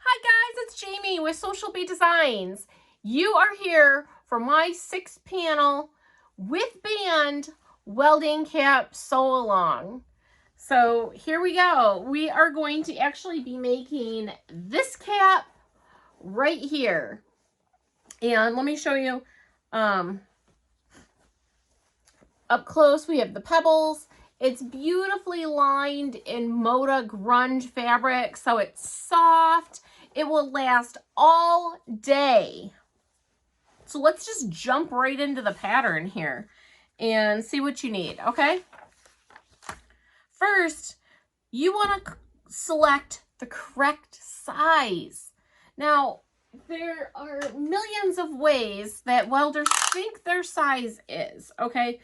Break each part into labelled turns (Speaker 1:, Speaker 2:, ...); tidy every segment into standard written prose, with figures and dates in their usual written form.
Speaker 1: Hi guys, it's Jamie with SEWcial Bee Designs. You are here for my 6-panel with band welding cap sew along. So here we go. We are going to actually be making this cap right here. And let me show you up close. We have the pebbles. It's beautifully lined in Moda grunge fabric, so it's soft. It will last all day. So let's just jump right into the pattern here and see what you need, okay? First, you want to select the correct size. Now, there are millions of ways that welders think their size is, okay?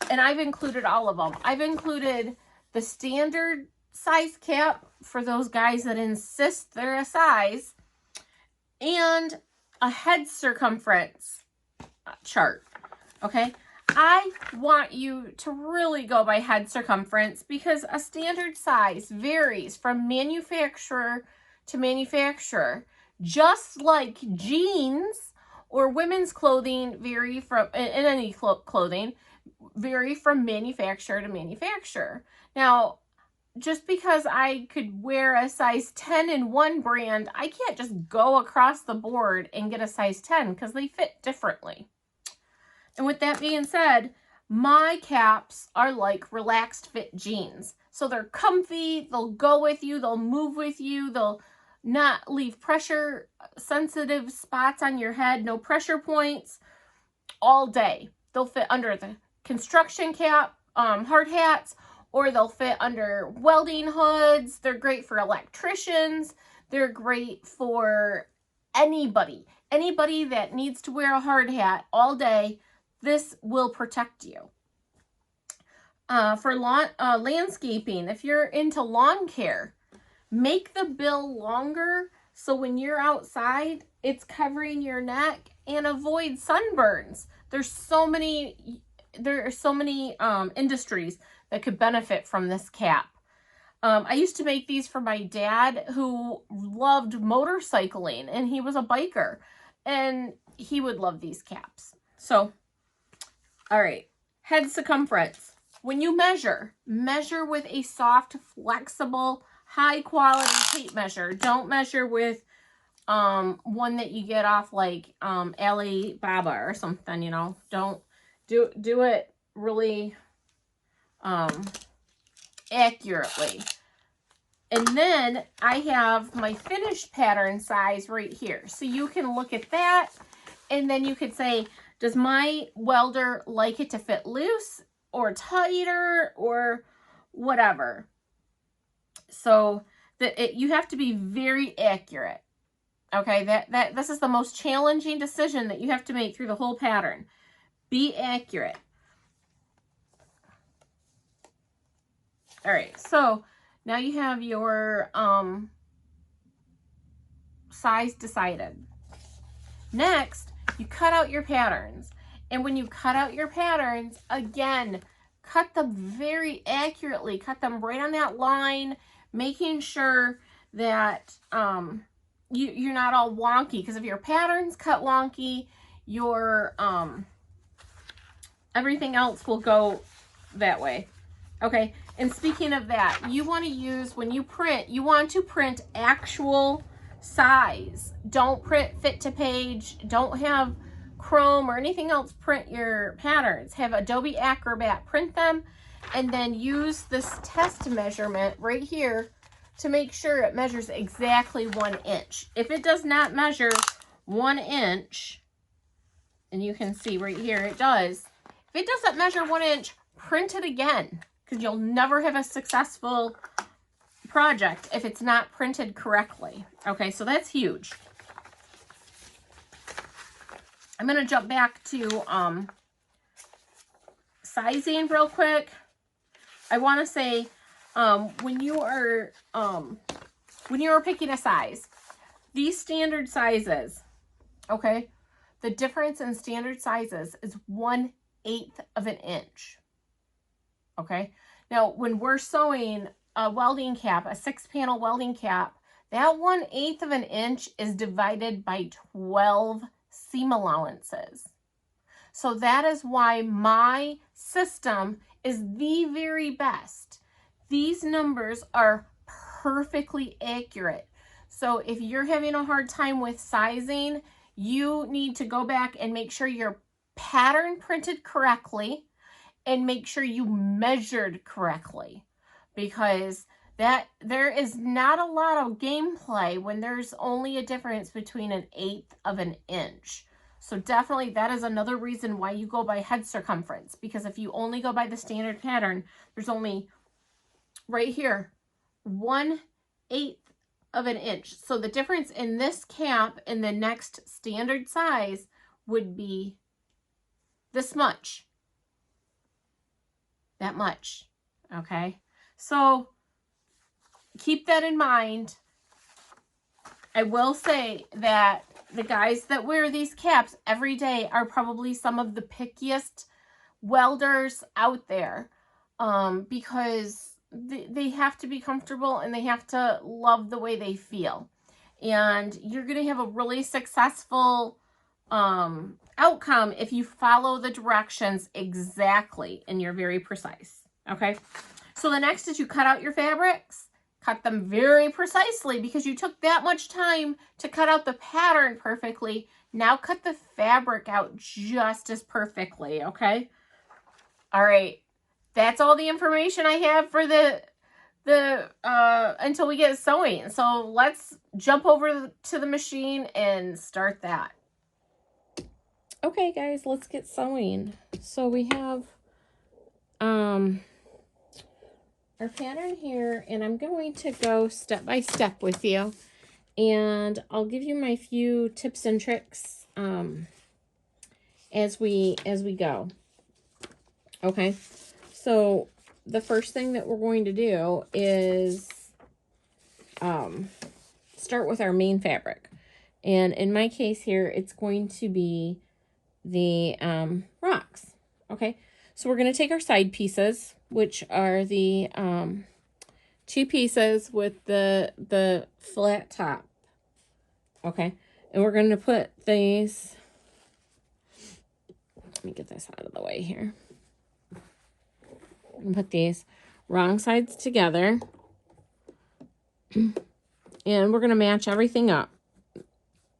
Speaker 1: And I've included all of them. I've included the standard size cap for those guys that insist they're a size, and a head circumference chart, okay? I want you to really go by head circumference because a standard size varies from manufacturer to manufacturer, just like jeans or women's clothing vary from, in any clothing, vary from manufacturer to manufacturer. Now, just because I could wear a size 10 in one brand, I can't just go across the board and get a size 10 because they fit differently. And with that being said, my caps are like relaxed fit jeans. So they're comfy, they'll go with you, they'll move with you, they'll not leave pressure sensitive spots on your head, no pressure points, all day. They'll fit under the construction cap, hard hats, or they'll fit under welding hoods. They're great for electricians. They're great for anybody that needs to wear a hard hat all day. This will protect you. For landscaping, if you're into lawn care, make the bill longer so when you're outside, it's covering your neck, and avoid sunburns. There are so many industries that could benefit from this cap. I used to make these for my dad, who loved motorcycling, and he was a biker, and he would love these caps. So, all right, head circumference. When you measure with a soft, flexible, high quality tape measure. Don't measure with one that you get off like Alibaba or something, you know. Don't do it really accurately. And then I have my finished pattern size right here. So you can look at that, and then you could say, does my welder like it to fit loose or tighter or whatever? So that you have to be very accurate. Okay, this is the most challenging decision that you have to make through the whole pattern. Be accurate. All right, so now you have your size decided. Next, you cut out your patterns. And when you cut out your patterns, again, cut them very accurately. Cut them right on that line, making sure that you're not all wonky. Because if your patterns cut wonky, your everything else will go that way. Okay, and speaking of that, you want to use, when you print, you want to print actual size. Don't print fit to page. Don't have Chrome or anything else print your patterns. Have Adobe Acrobat print them, and then use this test measurement right here to make sure it measures exactly 1 inch. If it does not measure 1 inch, and you can see right here it does, if it doesn't measure 1 inch, print it again, because you'll never have a successful project if it's not printed correctly. Okay, so that's huge. I'm going to jump back to sizing real quick. I want to say when you are picking a size, these standard sizes, okay, the difference in standard sizes is 1/8 of an inch. Okay, now when we're sewing a welding cap, a 6-panel welding cap, that 1/8 of an inch is divided by 12 seam allowances. So that is why my system is the very best. These numbers are perfectly accurate. So if you're having a hard time with sizing, you need to go back and make sure your pattern printed correctly and make sure you measured correctly, because that there is not a lot of gameplay when there's only a difference between 1/8 of an inch. So definitely that is another reason why you go by head circumference, because if you only go by the standard pattern, there's only right here 1/8 of an inch. So the difference in this cap and the next standard size would be this much. That much. Okay. So keep that in mind. I will say that the guys that wear these caps every day are probably some of the pickiest welders out there, because they have to be comfortable and they have to love the way they feel. And you're going to have a really successful outcome if you follow the directions exactly and you're very precise. Okay. So the next is you cut out your fabrics. Cut them very precisely because you took that much time to cut out the pattern perfectly. Now cut the fabric out just as perfectly, okay? All right. That's all the information I have for the until we get sewing. So let's jump over to the machine and start that. Okay, guys, let's get sewing. So we have our pattern here, and I'm going to go step by step with you, and I'll give you my few tips and tricks as we go. Okay, so the first thing that we're going to do is start with our main fabric, and in my case here it's going to be the rocks. Okay, so we're going to take our side pieces, which are the 2 pieces with the flat top. Okay, and we're going to put these, let me get this out of the way here. I'm going to put these wrong sides together, and we're going to match everything up.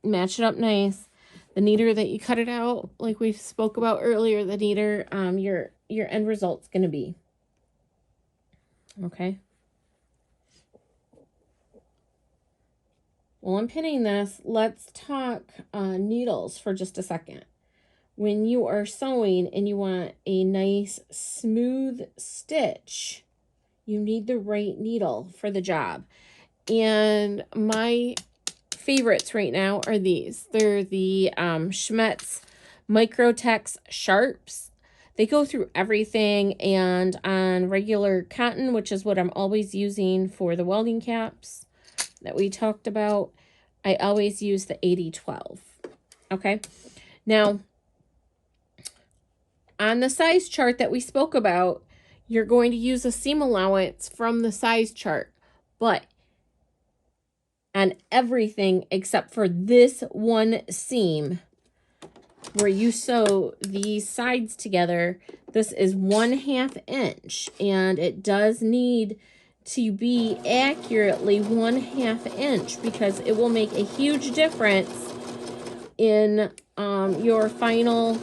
Speaker 1: Match it up nice. The neater that you cut it out, like we spoke about earlier, the neater your end result's going to be. Okay. While I'm pinning this, let's talk needles for just a second. When you are sewing and you want a nice smooth stitch, you need the right needle for the job. And my favorites right now are these. They're the Schmetz Microtex Sharps. They go through everything, and on regular cotton, which is what I'm always using for the welding caps that we talked about, I always use the 80-12. Okay, now on the size chart that we spoke about, you're going to use a seam allowance from the size chart, but on everything except for this one seam where you sew these sides together, this is 1/2 inch, and it does need to be accurately 1/2 inch because it will make a huge difference in your final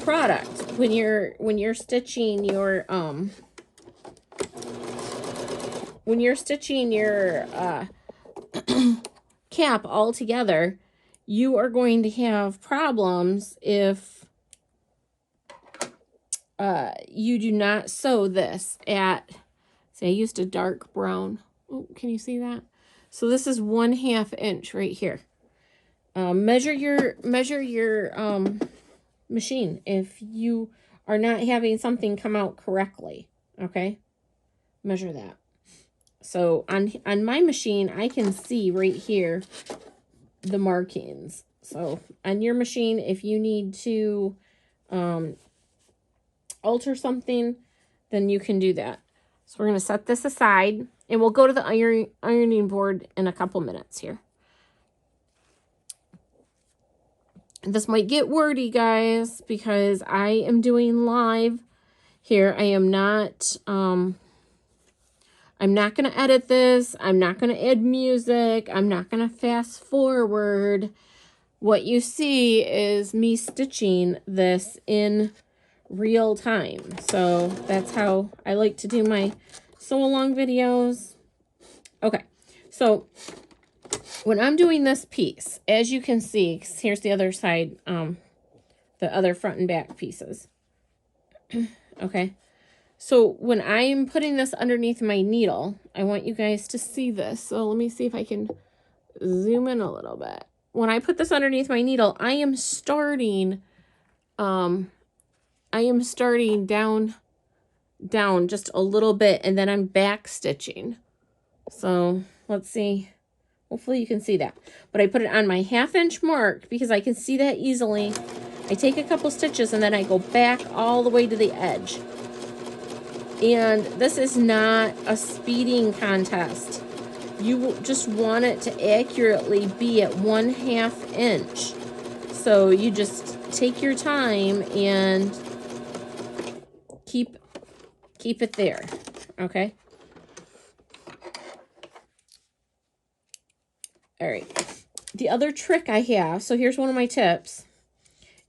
Speaker 1: product when you're stitching your cap all together. You are going to have problems if you do not sew this at, say I used a dark brown. Oh, can you see that? So this is 1/2 inch right here. Measure your machine if you are not having something come out correctly. Okay, measure that. So on my machine, I can see right here the markings. So on your machine, if you need to alter something, then you can do that. So we're going to set this aside, and we'll go to the ironing board in a couple minutes here. This might get wordy, guys, because I am doing live here. I am not, I'm not going to edit this. I'm not going to add music. I'm not going to fast forward. What you see is me stitching this in real time. So that's how I like to do my sew along videos. Okay, so when I'm doing this piece, as you can see, here's the other side, the other front and back pieces. Okay, so when I'm putting this underneath my needle, I want you guys to see this. So let me see if I can zoom in a little bit. When I put this underneath my needle, I am starting down just a little bit, and then I'm back stitching. So let's see. Hopefully you can see that. But I put it on my 1/2 inch mark because I can see that easily. I take a couple stitches and then I go back all the way to the edge. And this is not a speeding contest. You just want it to accurately be at 1/2 inch. So you just take your time and keep it there, okay? All right, the other trick I have, so here's one of my tips,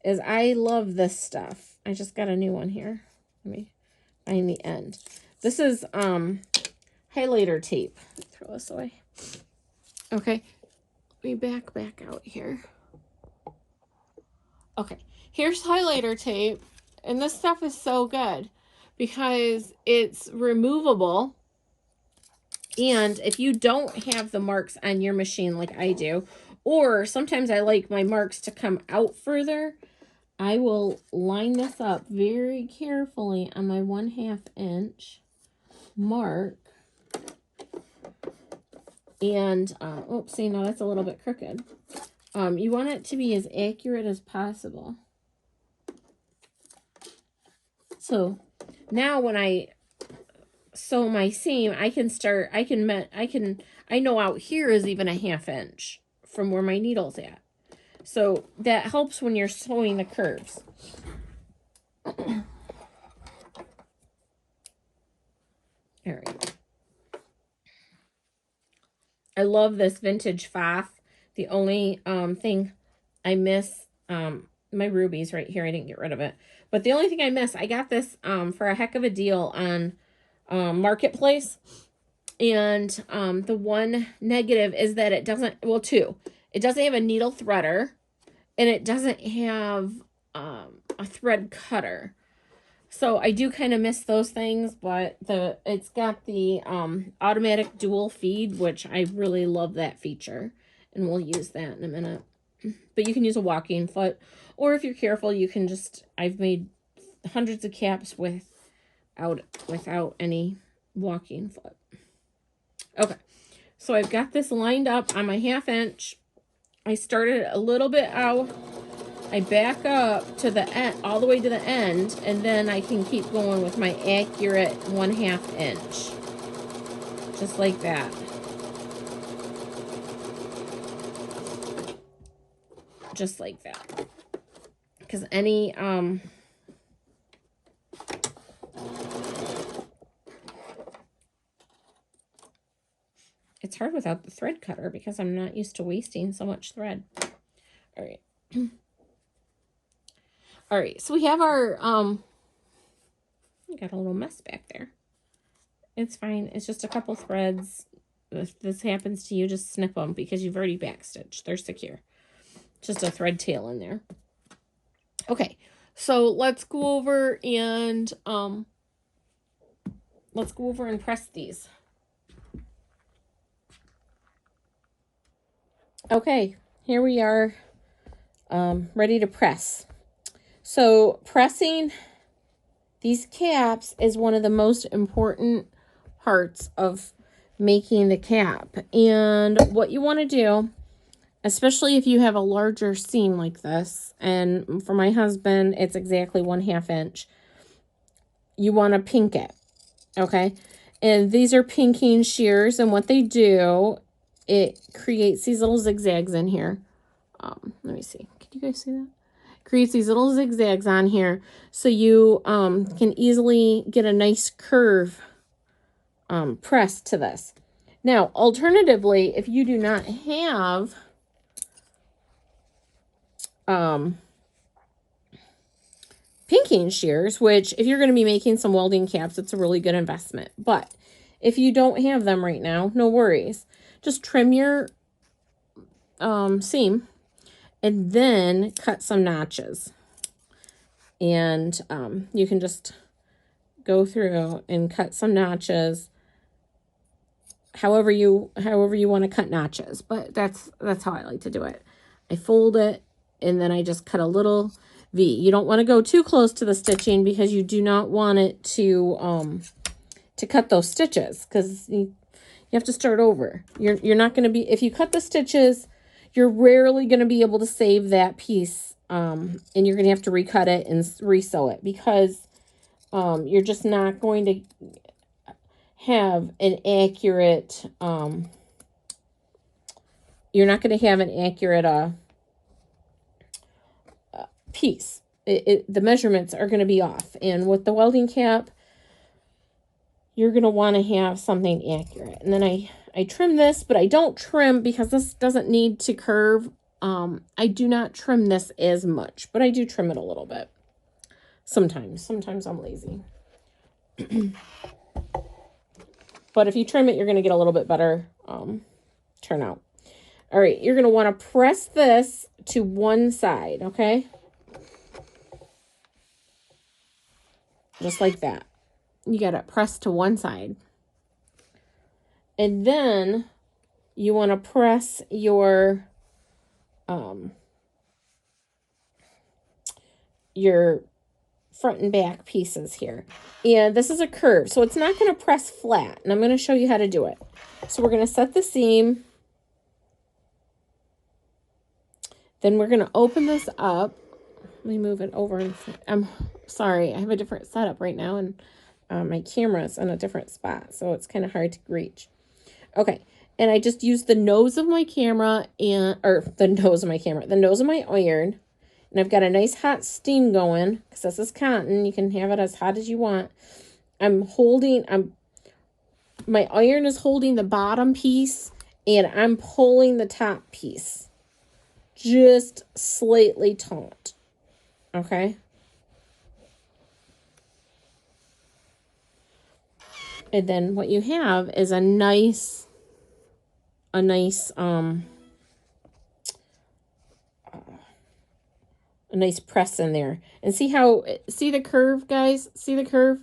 Speaker 1: is I love this stuff. I just got a new one here. Let me find the end. This is highlighter tape. Throw this away. Okay, let me back out here. Okay, here's highlighter tape, and this stuff is so good because it's removable. And if you don't have the marks on your machine like I do, or sometimes I like my marks to come out further, I will line this up very carefully on my 1/2 inch mark. And, see, no, that's a little bit crooked. You want it to be as accurate as possible. So now when I sew my seam, I know out here is even a 1/2 inch from where my needle's at. So that helps when you're sewing the curves. All right. I love this vintage faff. The only thing I miss, my rubies right here, I didn't get rid of it. But the only thing I miss, I got this for a heck of a deal on Marketplace. And the one negative is that it doesn't, well, two. It doesn't have a needle threader, and it doesn't have a thread cutter. So I do kind of miss those things, but it's got the automatic dual feed, which I really love that feature, and we'll use that in a minute. But you can use a walking foot, or if you're careful, you can just, I've made hundreds of caps without any walking foot. Okay, so I've got this lined up on my 1/2 inch. I started a little bit out. I back up to the end, all the way to the end, and then I can keep going with my accurate 1/2 inch. Just like that. Just like that. Because any, it's hard without the thread cutter because I'm not used to wasting so much thread. All right. All right, so we have our, we got a little mess back there. It's fine. It's just a couple threads. If this happens to you, just snip them because you've already backstitched. They're secure. Just a thread tail in there. Okay, so let's go over and press these. Okay, here we are, ready to press. So pressing these caps is one of the most important parts of making the cap. And what you want to do, especially if you have a larger seam like this, and for my husband, it's exactly 1/2 inch, you want to pink it, okay? And these are pinking shears, and what they do, it creates these little zigzags in here. Let me see. Can you guys see that? Creates these little zigzags on here, so you can easily get a nice curve press to this. Now, alternatively, if you do not have pinking shears, which if you're going to be making some welding caps, it's a really good investment. But if you don't have them right now, no worries. Just trim your seam and then cut some notches. And you can just go through and cut some notches however you want to cut notches. But that's how I like to do it. I fold it and then I just cut a little V. You don't want to go too close to the stitching because you do not want it to cut those stitches, because you have to start over. You're not going to be, if you cut the stitches, you're rarely going to be able to save that piece, and you're going to have to recut it and resew it, because you're just not going to have an accurate piece. The measurements are going to be off, and with the welding cap, you're going to want to have something accurate. And then I trim this, but I don't trim because this doesn't need to curve. I do not trim this as much, but I do trim it a little bit. Sometimes I'm lazy. But if you trim it, you're going to get a little bit better turnout. All right, you're going to want to press this to one side, okay? Just like that. You got to press to one side. And then you want to press your front and back pieces here. And this is a curve, so it's not going to press flat. And I'm going to show you how to do it. So we're going to set the seam. Then we're going to open this up. Let me move it over. I'm sorry, I have a different setup right now, and my camera's in a different spot, so it's kind of hard to reach. Okay, and I just used the nose of my camera, the nose of my iron, and I've got a nice hot steam going, because this is cotton. You can have it as hot as you want. My iron is holding the bottom piece, and I'm pulling the top piece. Just slightly taut. Okay? And then what you have is a nice press in there. And see the curve, guys? See the curve?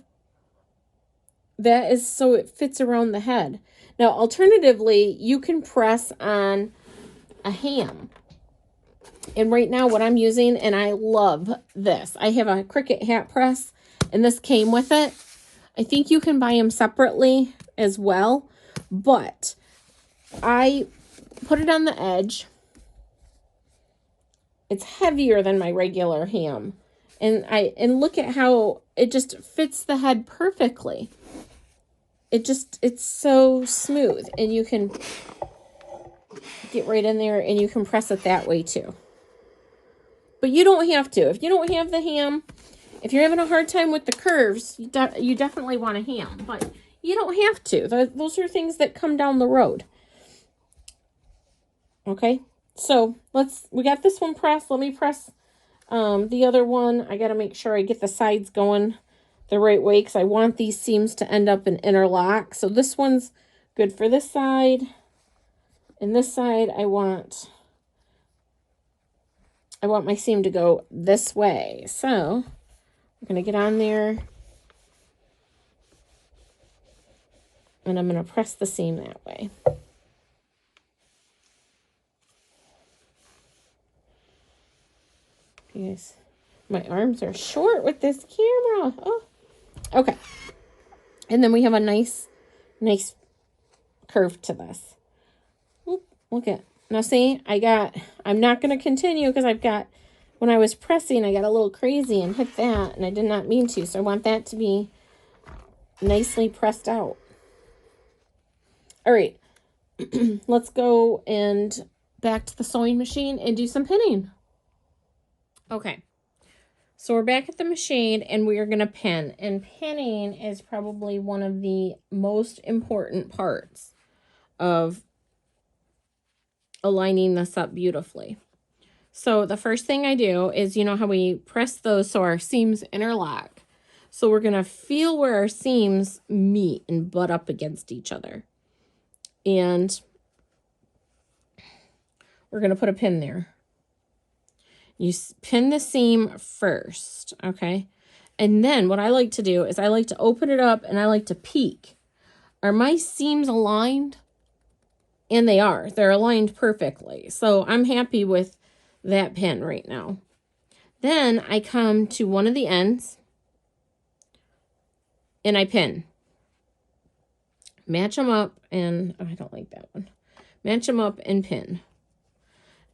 Speaker 1: That is so it fits around the head. Now, alternatively, you can press on a ham. And right now what I'm using, and I love this, I have a Cricut hat press, and this came with it. I think you can buy them separately as well, but I put it on the edge. It's heavier than my regular ham, and look at how it just fits the head perfectly. It's so smooth, and you can get right in there and you can press it that way too. But you don't have to. If you don't have the ham, if you're having a hard time with the curves, you definitely want a ham. But you don't have to. Those are things that come down the road. Okay, so we got this one pressed. Let me press the other one. I got to make sure I get the sides going the right way, because I want these seams to end up in interlock. So this one's good for this side. And this side, I want my seam to go this way. So I'm going to get on there, and I'm going to press the seam that way. Yes, my arms are short with this camera. Oh, okay. And then we have a nice curve to this. Oop, look at. Now see, I'm not going to continue because when I was pressing, I got a little crazy and hit that, and I did not mean to. So I want that to be nicely pressed out. All right, let's go and back to the sewing machine and do some pinning. Okay, so we're back at the machine and we are going to pin. And pinning is probably one of the most important parts of aligning this up beautifully. So the first thing I do is, you know how we press those so our seams interlock. So we're going to feel where our seams meet and butt up against each other. And we're going to put a pin there. You pin the seam first, okay? And then what I like to do is I like to open it up and I like to peek. Are my seams aligned? And they are. They're aligned perfectly. So I'm happy with that pin right now. Then I come to one of the ends and I pin. Match them up and, oh, I don't like that one. Match them up and pin.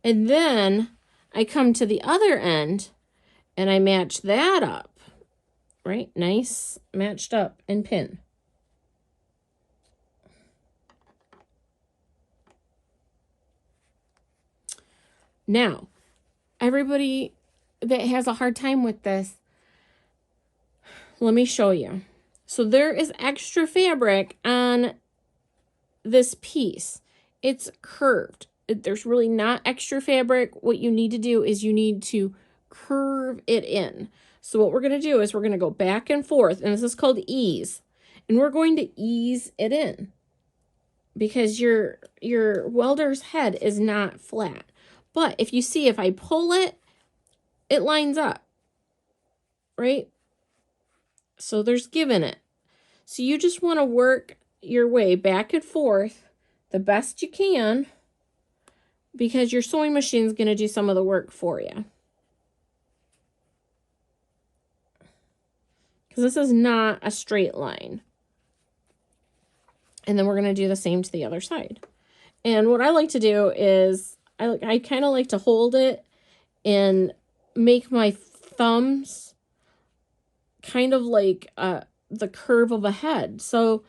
Speaker 1: And then I come to the other end and I match that up. Right? Nice. Matched up and pin. Now, everybody that has a hard time with this, let me show you. So there is extra fabric on this piece. It's curved. There's really not extra fabric. What you need to do is you need to curve it in. So what we're going to do is we're going to go back and forth, and this is called ease. And we're going to ease it in because your welder's head is not flat. But if you see, if I pull it, it lines up, right? So there's give in it. So you just want to work your way back and forth the best you can because your sewing machine is going to do some of the work for you. Because this is not a straight line. And then we're going to do the same to the other side. And what I like to do is I kind of like to hold it and make my thumbs kind of like the curve of a head. So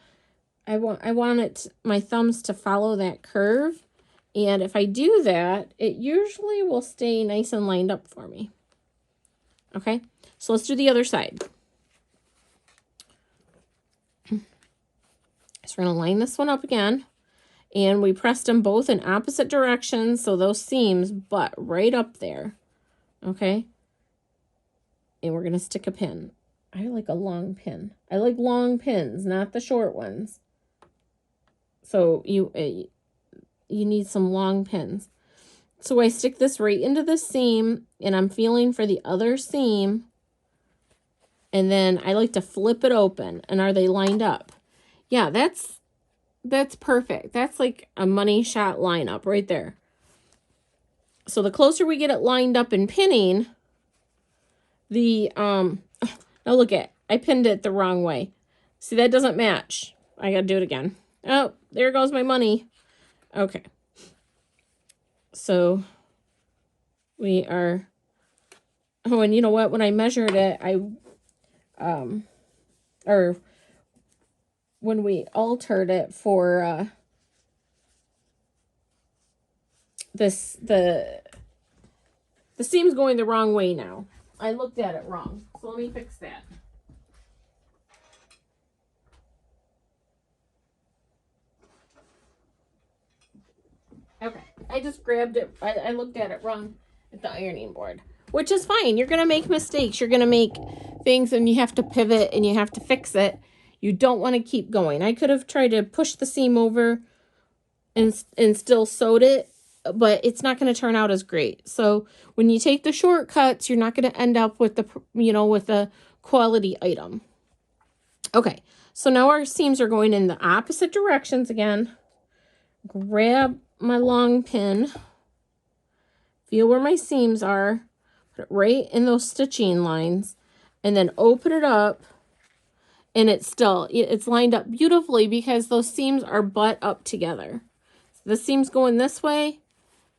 Speaker 1: I want my thumbs to follow that curve. And if I do that, it usually will stay nice and lined up for me. Okay, so let's do the other side. So we're going to line this one up again. And we pressed them both in opposite directions, so those seams butt right up there. Okay? And we're going to stick a pin. I like a long pin. I like long pins, not the short ones. So you need some long pins. So I stick this right into the seam, and I'm feeling for the other seam. And then I like to flip it open. And are they lined up? Yeah, that's perfect. That's like a money shot lineup right there. So the closer we get it lined up and pinning, the, now look at, I pinned it the wrong way. See, that doesn't match. I gotta do it again. Oh, there goes my money. Okay. So we are, oh, and you know what? When I measured it, when we altered it for the seam's going the wrong way now. I looked at it wrong. So let me fix that. Okay. I just grabbed it. I looked at it wrong at the ironing board. Which is fine. You're going to make mistakes. You're going to make things and you have to pivot and you have to fix it. You don't want to keep going. I could have tried to push the seam over and still sewed it, but it's not going to turn out as great. So when you take the shortcuts, you're not going to end up with with a quality item. Okay, so now our seams are going in the opposite directions again. Grab my long pin. Feel where my seams are. Put it right in those stitching lines. And then open it up. And it's lined up beautifully because those seams are butt up together. So the seam's going this way,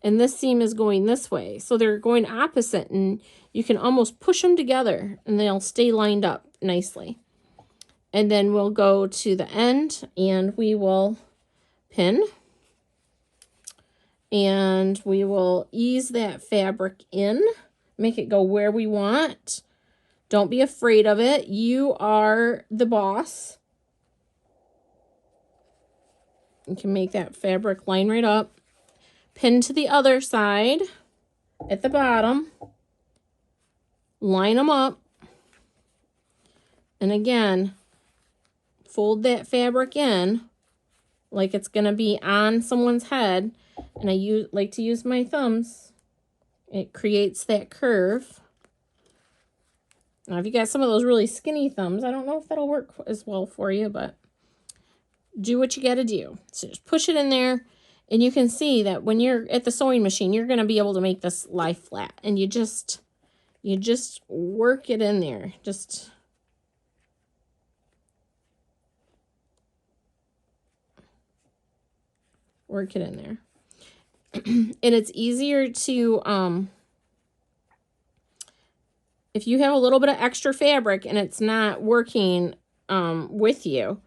Speaker 1: and this seam is going this way. So they're going opposite, and you can almost push them together, and they'll stay lined up nicely. And then we'll go to the end, and we will pin. And we will ease that fabric in, make it go where we want. Don't be afraid of it. You are the boss. You can make that fabric line right up. Pin to the other side at the bottom. Line them up. And again, fold that fabric in like it's going to be on someone's head. And I like to use my thumbs. It creates that curve. Now, if you got some of those really skinny thumbs, I don't know if that'll work as well for you, but do what you got to do. So just push it in there, and you can see that when you're at the sewing machine, you're going to be able to make this lie flat, and you just work it in there. Just work it in there. And it's easier to, if you have a little bit of extra fabric and it's not working with you,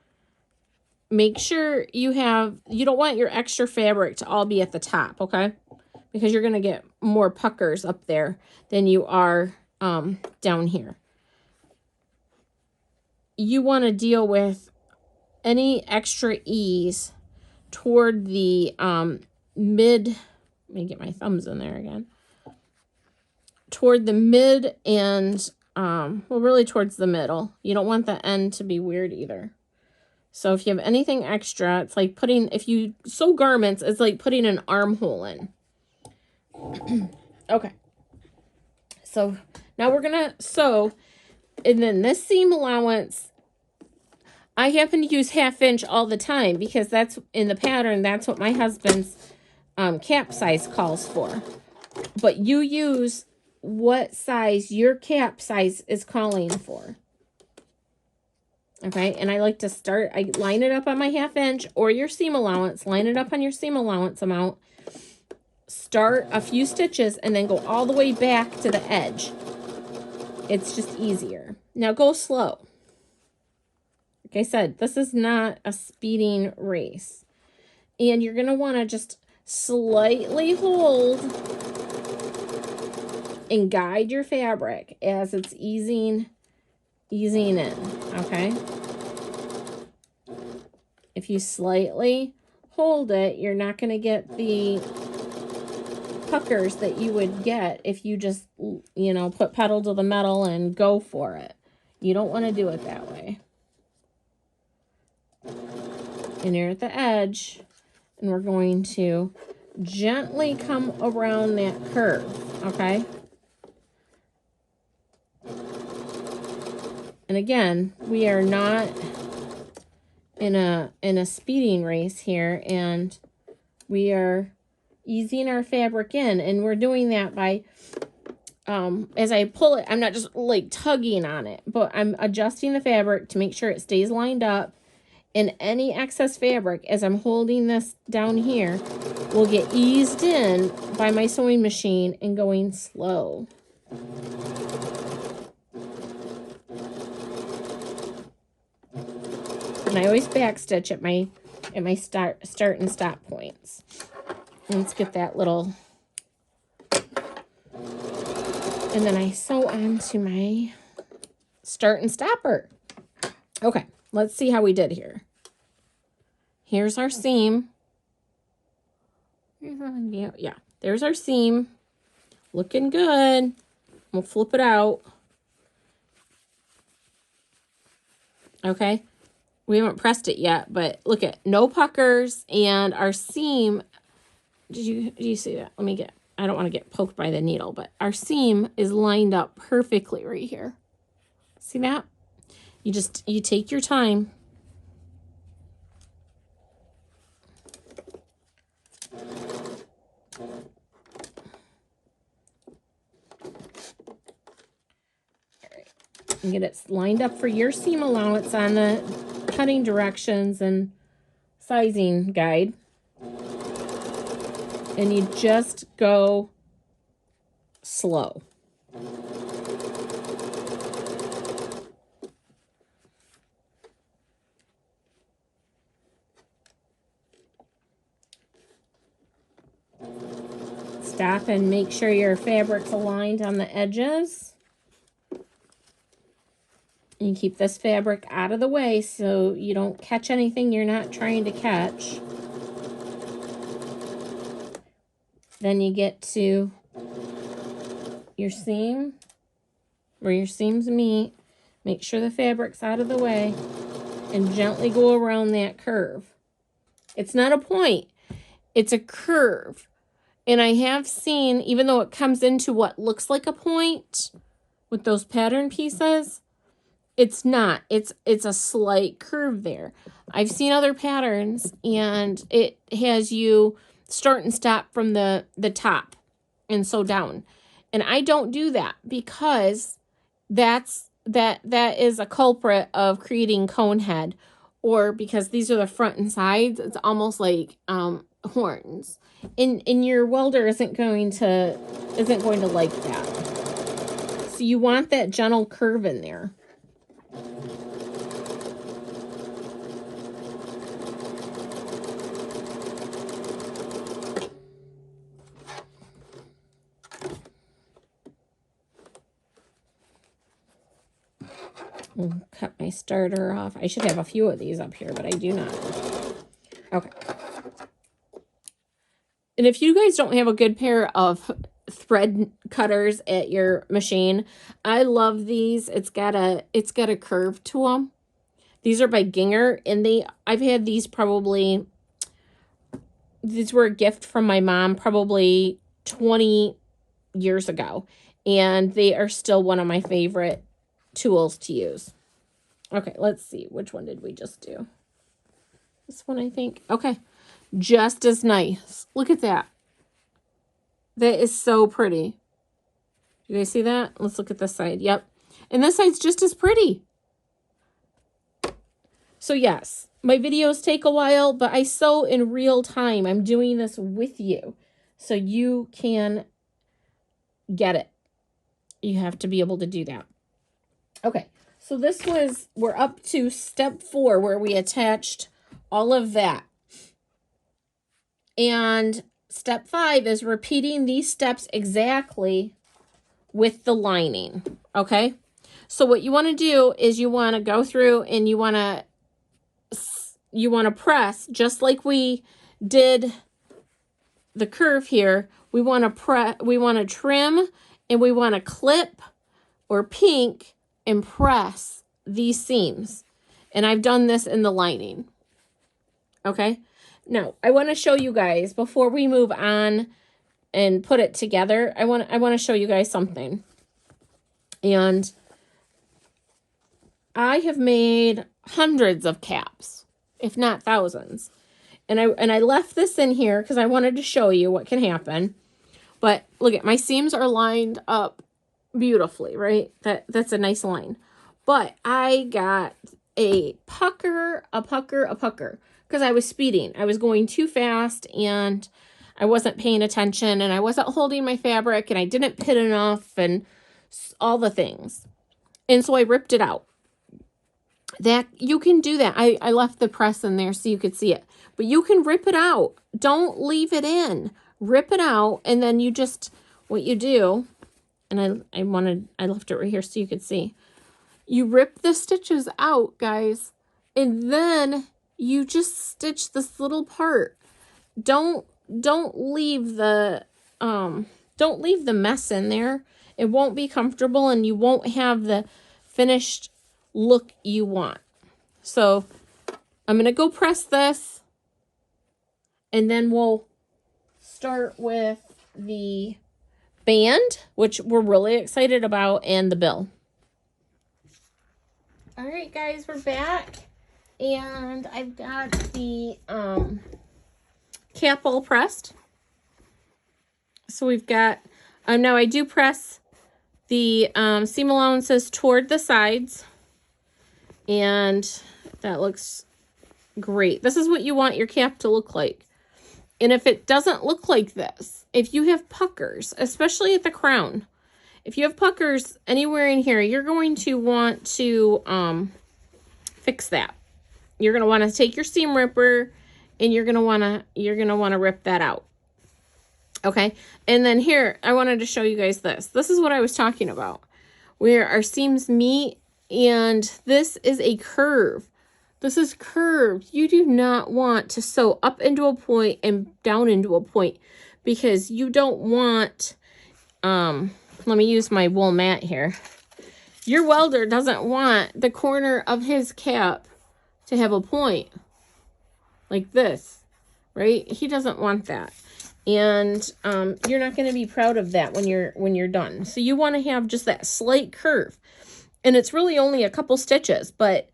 Speaker 1: make sure you don't want your extra fabric to all be at the top, okay? Because you're going to get more puckers up there than you are down here. You want to deal with any extra ease toward the mid, let me get my thumbs in there again, toward the mid and, well, really towards the middle. You don't want the end to be weird either. So if you have anything extra, it's like putting, if you sew garments, it's like putting an armhole in. Okay. So now we're going to sew, and then this seam allowance, I happen to use 1/2 inch all the time because that's in the pattern. That's what my husband's cap size calls for. But you use what size your cap size is calling for. Okay, and I like to start, I line it up on my 1/2 inch or your seam allowance, line it up on your seam allowance amount, start a few stitches, and then go all the way back to the edge. It's just easier. Now go slow. Like I said, this is not a speeding race. And you're going to want to just slightly hold and guide your fabric as it's easing in, okay? If you slightly hold it, you're not going to get the puckers that you would get if you just, you know, put pedal to the metal and go for it. You don't want to do it that way. And you're at the edge, and we're going to gently come around that curve, okay? And again, we are not in a speeding race here, and we are easing our fabric in, and we're doing that by as I pull it, I'm not just like tugging on it, but I'm adjusting the fabric to make sure it stays lined up. And any excess fabric, as I'm holding this down here, will get eased in by my sewing machine and going slow. And I always backstitch at my start and stop points. Let's get that little, and then I sew onto my start and stopper. Okay, let's see how we did here. Here's our seam. Yeah, there's our seam. Looking good. We'll flip it out. Okay, we haven't pressed it yet, but look at no puckers, and our seam, do you see that? Let me get, I don't want to get poked by the needle, but our seam is lined up perfectly right here. See that? You take your time. And get it lined up for your seam allowance on the cutting directions and sizing guide. And you just go slow. stop and make sure your fabric's aligned on the edges. And you keep this fabric out of the way so you don't catch anything you're not trying to catch. Then you get to your seam, where your seams meet. Make sure the fabric's out of the way and gently go around that curve. It's not a point, it's a curve. And I have seen, even though it comes into what looks like a point with those pattern pieces, it's not. It's a slight curve there. I've seen other patterns and it has you start and stop from the top and sew down. And I don't do that because that is a culprit of creating cone head, or because these are the front and sides, it's almost like horns. And your welder isn't going to like that. So you want that gentle curve in there. I'll cut my starter off. I should have a few of these up here, but I do not. Okay. And if you guys don't have a good pair of thread cutters at your machine, I love these. It's got a curve to them. These are by Ginger, and I've had these probably, these were a gift from my mom probably 20 years ago, and they are still one of my favorite tools to use. Okay, let's see. Which one did we just do? This one, I think. Okay. Just as nice. Look at that. That is so pretty. You guys see that? Let's look at this side. Yep. And this side's just as pretty. So yes, my videos take a while, but I sew in real time. I'm doing this with you so you can get it. You have to be able to do that. Okay, so we're up to step 4 where we attached all of that. And step 5 is repeating these steps exactly with the lining, okay? So what you want to do is you want to go through and you want to press, just like we did the curve here. We want to trim, and we want to clip or pink and press these seams. And I've done this in the lining, okay? Now, I want to show you guys, before we move on and put it together, I want to show you guys something. And I have made hundreds of caps, if not thousands. And I left this in here because I wanted to show you what can happen. But look at, my seams are lined up beautifully, right? That's a nice line. But I got a pucker, because I was speeding. I was going too fast and I wasn't paying attention and I wasn't holding my fabric and I didn't pit enough and all the things. And so I ripped it out. That you can do that. I left the press in there so you could see it. But you can rip it out. Don't leave it in. Rip it out, and then you just, what you do, and I left it right here so you could see. You rip the stitches out, guys, and then you just stitch this little part. Don't leave the mess in there. It won't be comfortable and you won't have the finished look you want. So I'm going to go press this, and then we'll start with the band, which we're really excited about, and the bill. All right, guys, we're back. And I've got the cap all pressed. So we've got, now I do press the seam allowances toward the sides. And that looks great. This is what you want your cap to look like. And if it doesn't look like this, if you have puckers, especially at the crown, if you have puckers anywhere in here, you're going to want to fix that. You're going to want to take your seam ripper and you're going to want to rip that out. Okay, and then here, I wanted to show you guys this. This is what I was talking about, where our seams meet, and this is a curve. This is curved. You do not want to sew up into a point and down into a point, because you don't want, let me use my wool mat here. Your welder doesn't want the corner of his cap to have a point like this, right? He doesn't want that. And you're not going to be proud of that when you're done. So you want to have just that slight curve. And it's really only a couple stitches, but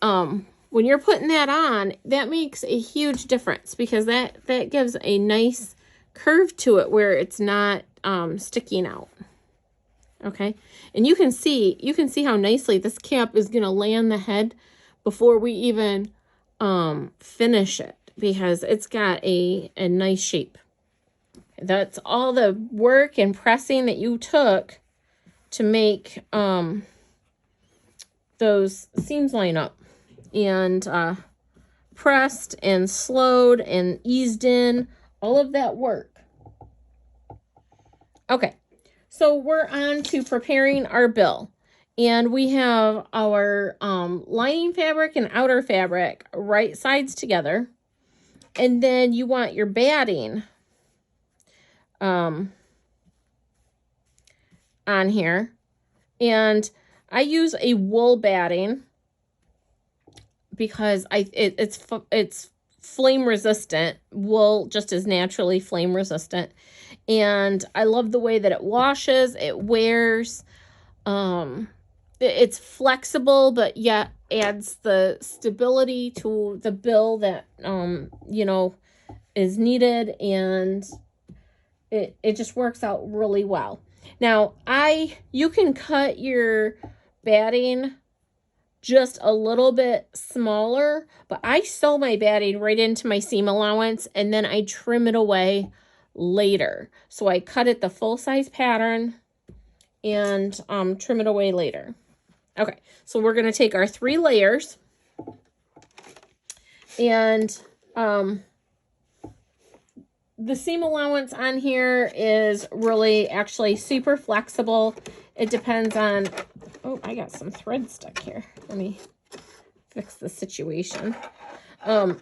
Speaker 1: when you're putting that on, that makes a huge difference, because that gives a nice curve to it where it's not sticking out. Okay, and you can see how nicely this cap is going to lay on the head before we even finish it, because it's got a nice shape. That's all the work and pressing that you took to make those seams line up, and pressed and slowed and eased in, all of that work. Okay, so we're on to preparing our bill, and we have our lining fabric and outer fabric right sides together, and then you want your batting on here, and I use a wool batting because it's flame resistant. Wool just is naturally flame resistant, and I love the way that it washes, it wears, it's flexible, but yet adds the stability to the bill that you know, is needed, and it just works out really well. Now, you can cut your batting just a little bit smaller, but I sew my batting right into my seam allowance, and then I trim it away later. So I cut it the full size pattern and trim it away later. Okay, so we're going to take our 3 layers, and the seam allowance on here is really actually super flexible. It depends on, oh, I got some thread stuck here. Let me fix the situation. Let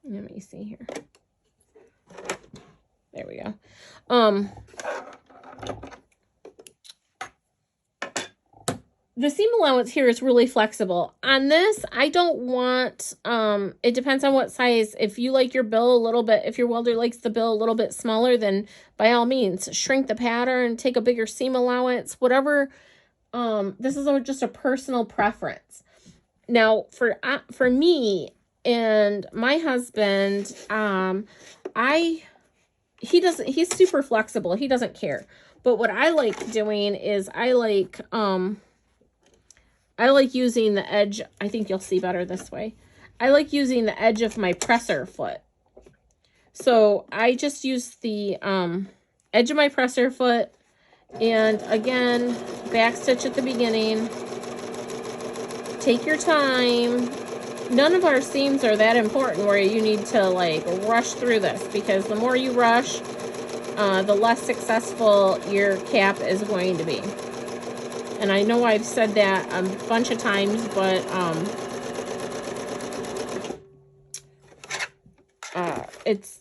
Speaker 1: me see here. There we go. The seam allowance here is really flexible. On this, I don't want, it depends on what size. If you like your bill a little bit, if your welder likes the bill a little bit smaller, then by all means, shrink the pattern, take a bigger seam allowance, whatever. This is just a personal preference. Now, for me and my husband, he's super flexible. He doesn't care. But what I like doing is I like using the edge. I think you'll see better this way. I like using the edge of my presser foot. So I just use the edge of my presser foot, and again, back stitch at the beginning. Take your time. None of our seams are that important where you need to like rush through this, because the more you rush, the less successful your cap is going to be. And I know I've said that a bunch of times, but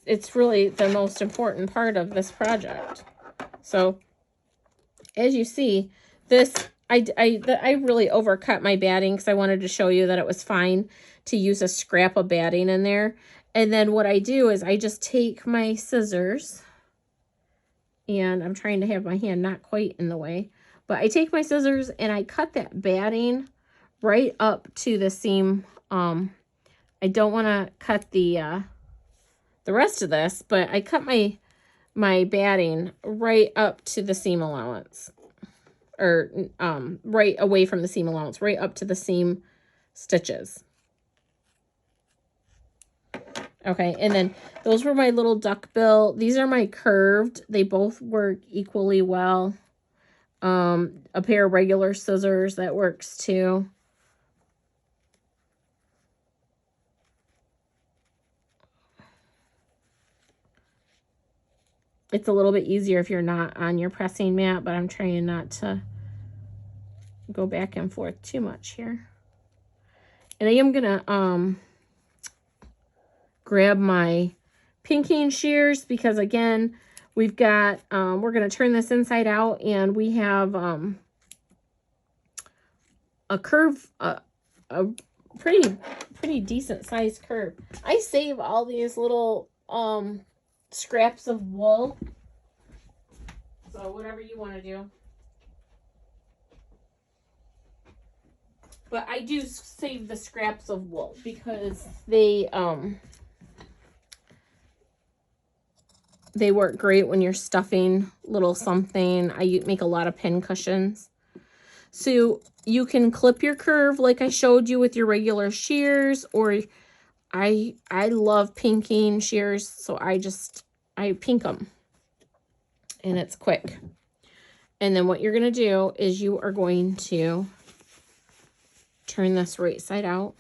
Speaker 1: it's really the most important part of this project. So as you see, this I really overcut my batting because I wanted to show you that it was fine to use a scrap of batting in there. And then what I do is I just take my scissors, and I'm trying to have my hand not quite in the way, but I take my scissors and I cut that batting right up to the seam. I don't want to cut the rest of this, but I cut my batting right up to the seam allowance, or right away from the seam allowance, right up to the seam stitches. Okay, and then those were my little duck bill. These are my curved. They both work equally well. A pair of regular scissors, that works too. It's a little bit easier if you're not on your pressing mat, but I'm trying not to go back and forth too much here. And I am gonna grab my pinking shears because again, we've got we're gonna turn this inside out, and we have a curve, a pretty decent sized curve. I save all these little scraps of wool, so whatever you want to do. But I do save the scraps of wool because they work great when you're stuffing little something. I make a lot of pin cushions. So you can clip your curve like I showed you with your regular shears, or I love pinking shears, so I pink them. And it's quick. And then what you're going to do is you are going to turn this right side out.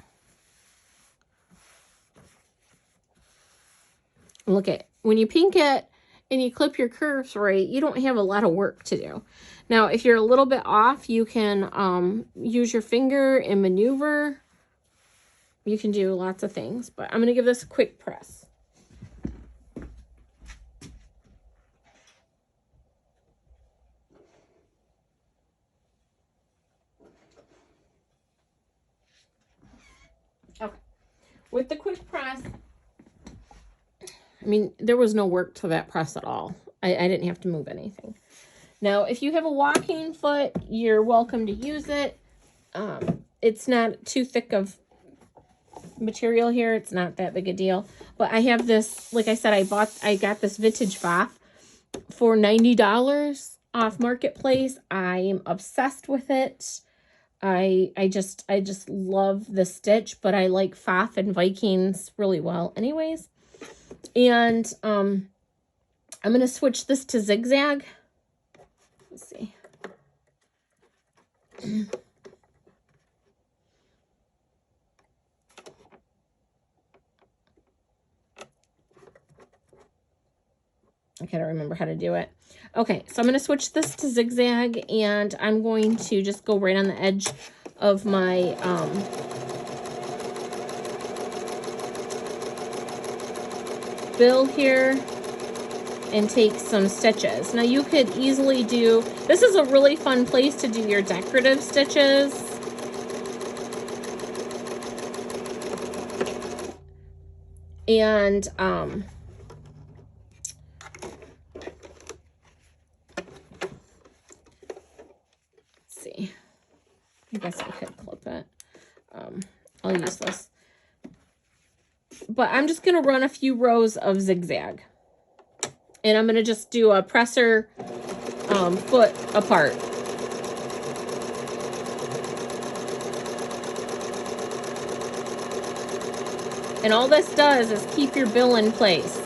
Speaker 1: Look at, when you pink it and you clip your curves right, you don't have a lot of work to do. Now, if you're a little bit off, you can use your finger and maneuver. You can do lots of things, but I'm going to give this a quick press. Okay, with the quick press, I mean, there was no work to that press at all. I didn't have to move anything. Now, if you have a walking foot, you're welcome to use it. It's not too thick of material here. It's not that big a deal. But I have this, like I said, I got this vintage Boff for $90 off Marketplace. I am obsessed with it. I just love the stitch, but I like Pfaff and Vikings really well anyways. And I'm going to switch this to zigzag. Let's see. I gotta remember how to do it. Okay, so I'm going to switch this to zigzag, and I'm going to just go right on the edge of my bill here and take some stitches. Now you could easily do, this is a really fun place to do your decorative stitches. And I guess I could clip it. I'll use this. But I'm just going to run a few rows of zigzag. And I'm going to just do a presser foot apart. And all this does is keep your bill in place.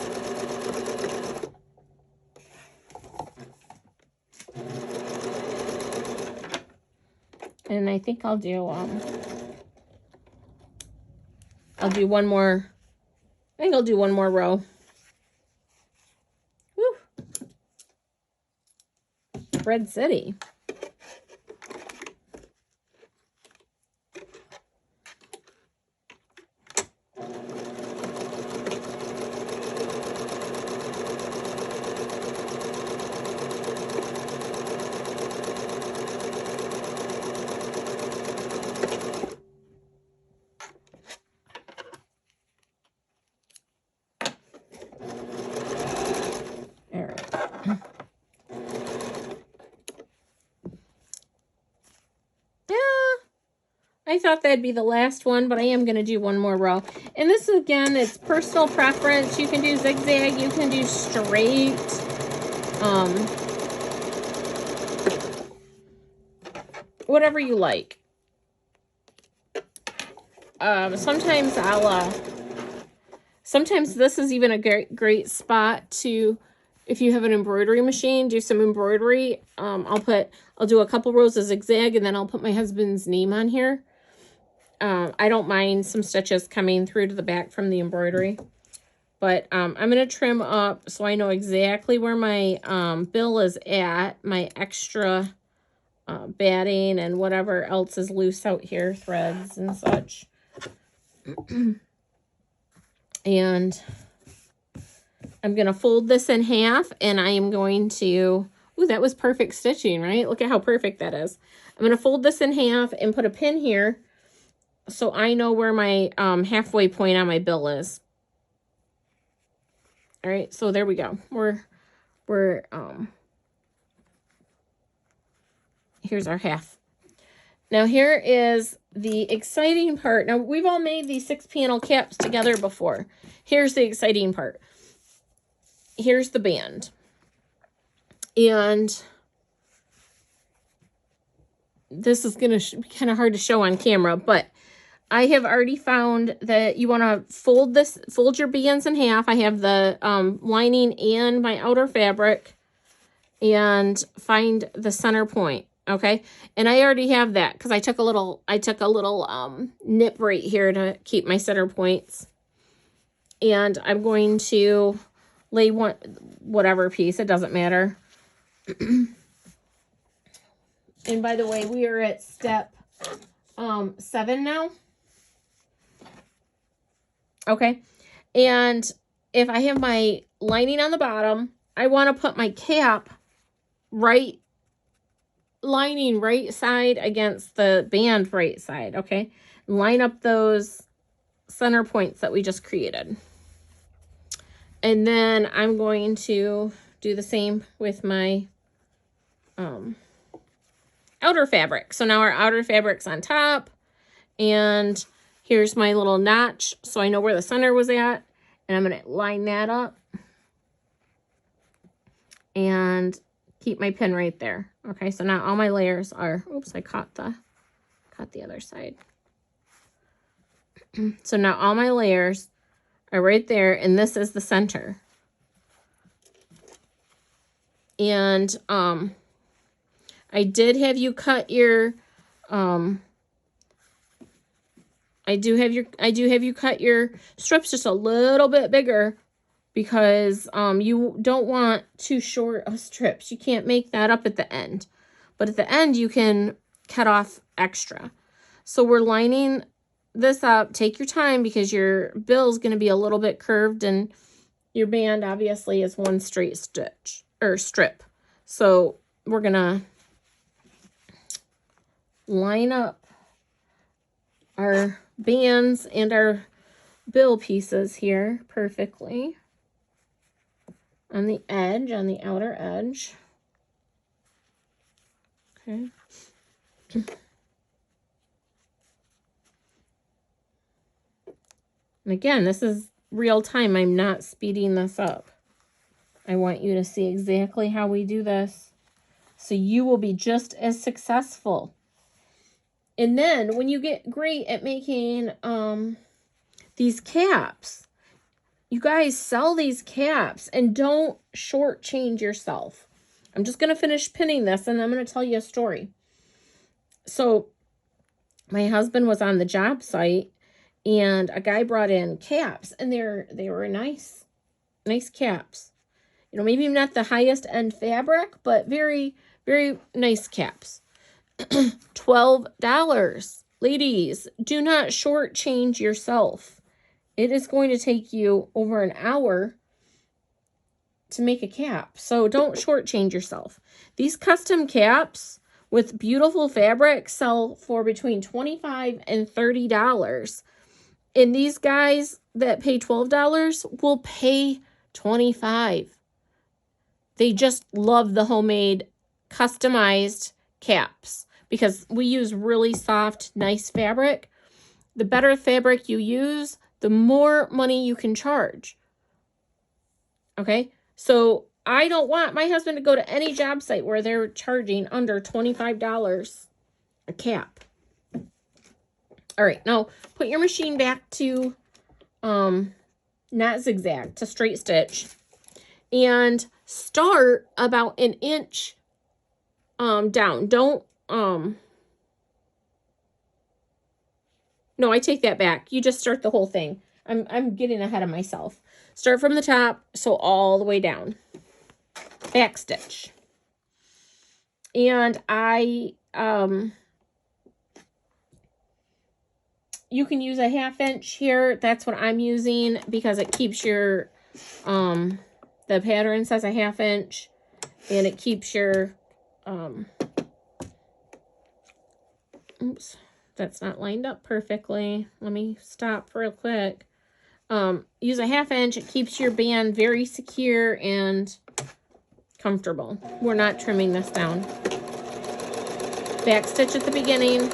Speaker 1: And I think I'll do one more. I think I'll do one more row. Woo. Red City. I thought that'd be the last one, but I am going to do one more row. And this, again, it's personal preference. You can do zigzag, you can do straight. Whatever you like. Sometimes sometimes this is even a great spot to, if you have an embroidery machine, do some embroidery. I'll do a couple rows of zigzag, and then I'll put my husband's name on here. I don't mind some stitches coming through to the back from the embroidery. But I'm going to trim up so I know exactly where my bill is at, my extra batting and whatever else is loose out here, threads and such. And I'm going to fold this in half, and I am going to, ooh, that was perfect stitching, right? Look at how perfect that is. I'm going to fold this in half and put a pin here so I know where my halfway point on my bill is. All right, so there we go. Here's our half. Now here is the exciting part. Now we've all made these 6-panel caps together before. Here's the exciting part. Here's the band. And this is going to be kind of hard to show on camera, but I have already found that you want to fold your bands in half. I have the lining and my outer fabric, and find the center point. Okay. And I already have that because I took a little nip right here to keep my center points. And I'm going to lay whatever piece, it doesn't matter. And by the way, we are at step 7 now. Okay. And if I have my lining on the bottom, I want to put my cap lining right side against the band right side. Okay. Line up those center points that we just created. And then I'm going to do the same with my outer fabric. So now our outer fabric's on top, and here's my little notch so I know where the center was at, and I'm going to line that up and keep my pin right there. Okay, so now all my layers are, oops, I caught the other side. So now all my layers are right there, and this is the center. And I did have you cut your I do have you cut your strips just a little bit bigger, because you don't want too short of strips. You can't make that up at the end, but at the end you can cut off extra. So we're lining this up. Take your time because your bill is going to be a little bit curved, and your band obviously is one straight stitch or strip. So we're going to line up our bands and our bill pieces here perfectly on the edge, on the outer edge. Okay. And again, this is real time. I'm not speeding this up. I want you to see exactly how we do this, so you will be just as successful. And then when you get great at making these caps, you guys sell these caps and don't shortchange yourself. I'm just going to finish pinning this, and I'm going to tell you a story. So my husband was on the job site, and a guy brought in caps, and they were nice caps. You know, maybe not the highest end fabric, but very, very nice caps. $12. Ladies, do not shortchange yourself. It is going to take you over an hour to make a cap. So don't shortchange yourself. These custom caps with beautiful fabric sell for between $25 and $30. And these guys that pay $12 will pay $25. They just love the homemade, customized caps because we use really soft, nice fabric. The better fabric you use, the more money you can charge. Okay? So I don't want my husband to go to any job site where they're charging under $25 a cap. All right, now put your machine back to not zigzag, to straight stitch, and start about an inch down. Don't no, I take that back. You just start the whole thing I'm getting ahead of myself. Start from the top, so all the way down. Back stitch. And you can use a 1/2 inch here. That's what I'm using because it keeps your, the pattern says a 1/2 inch, and it keeps your, oops, that's not lined up perfectly. Let me stop real quick. Use a 1/2 inch. It keeps your band very secure and comfortable. We're not trimming this down. Back stitch at the beginning.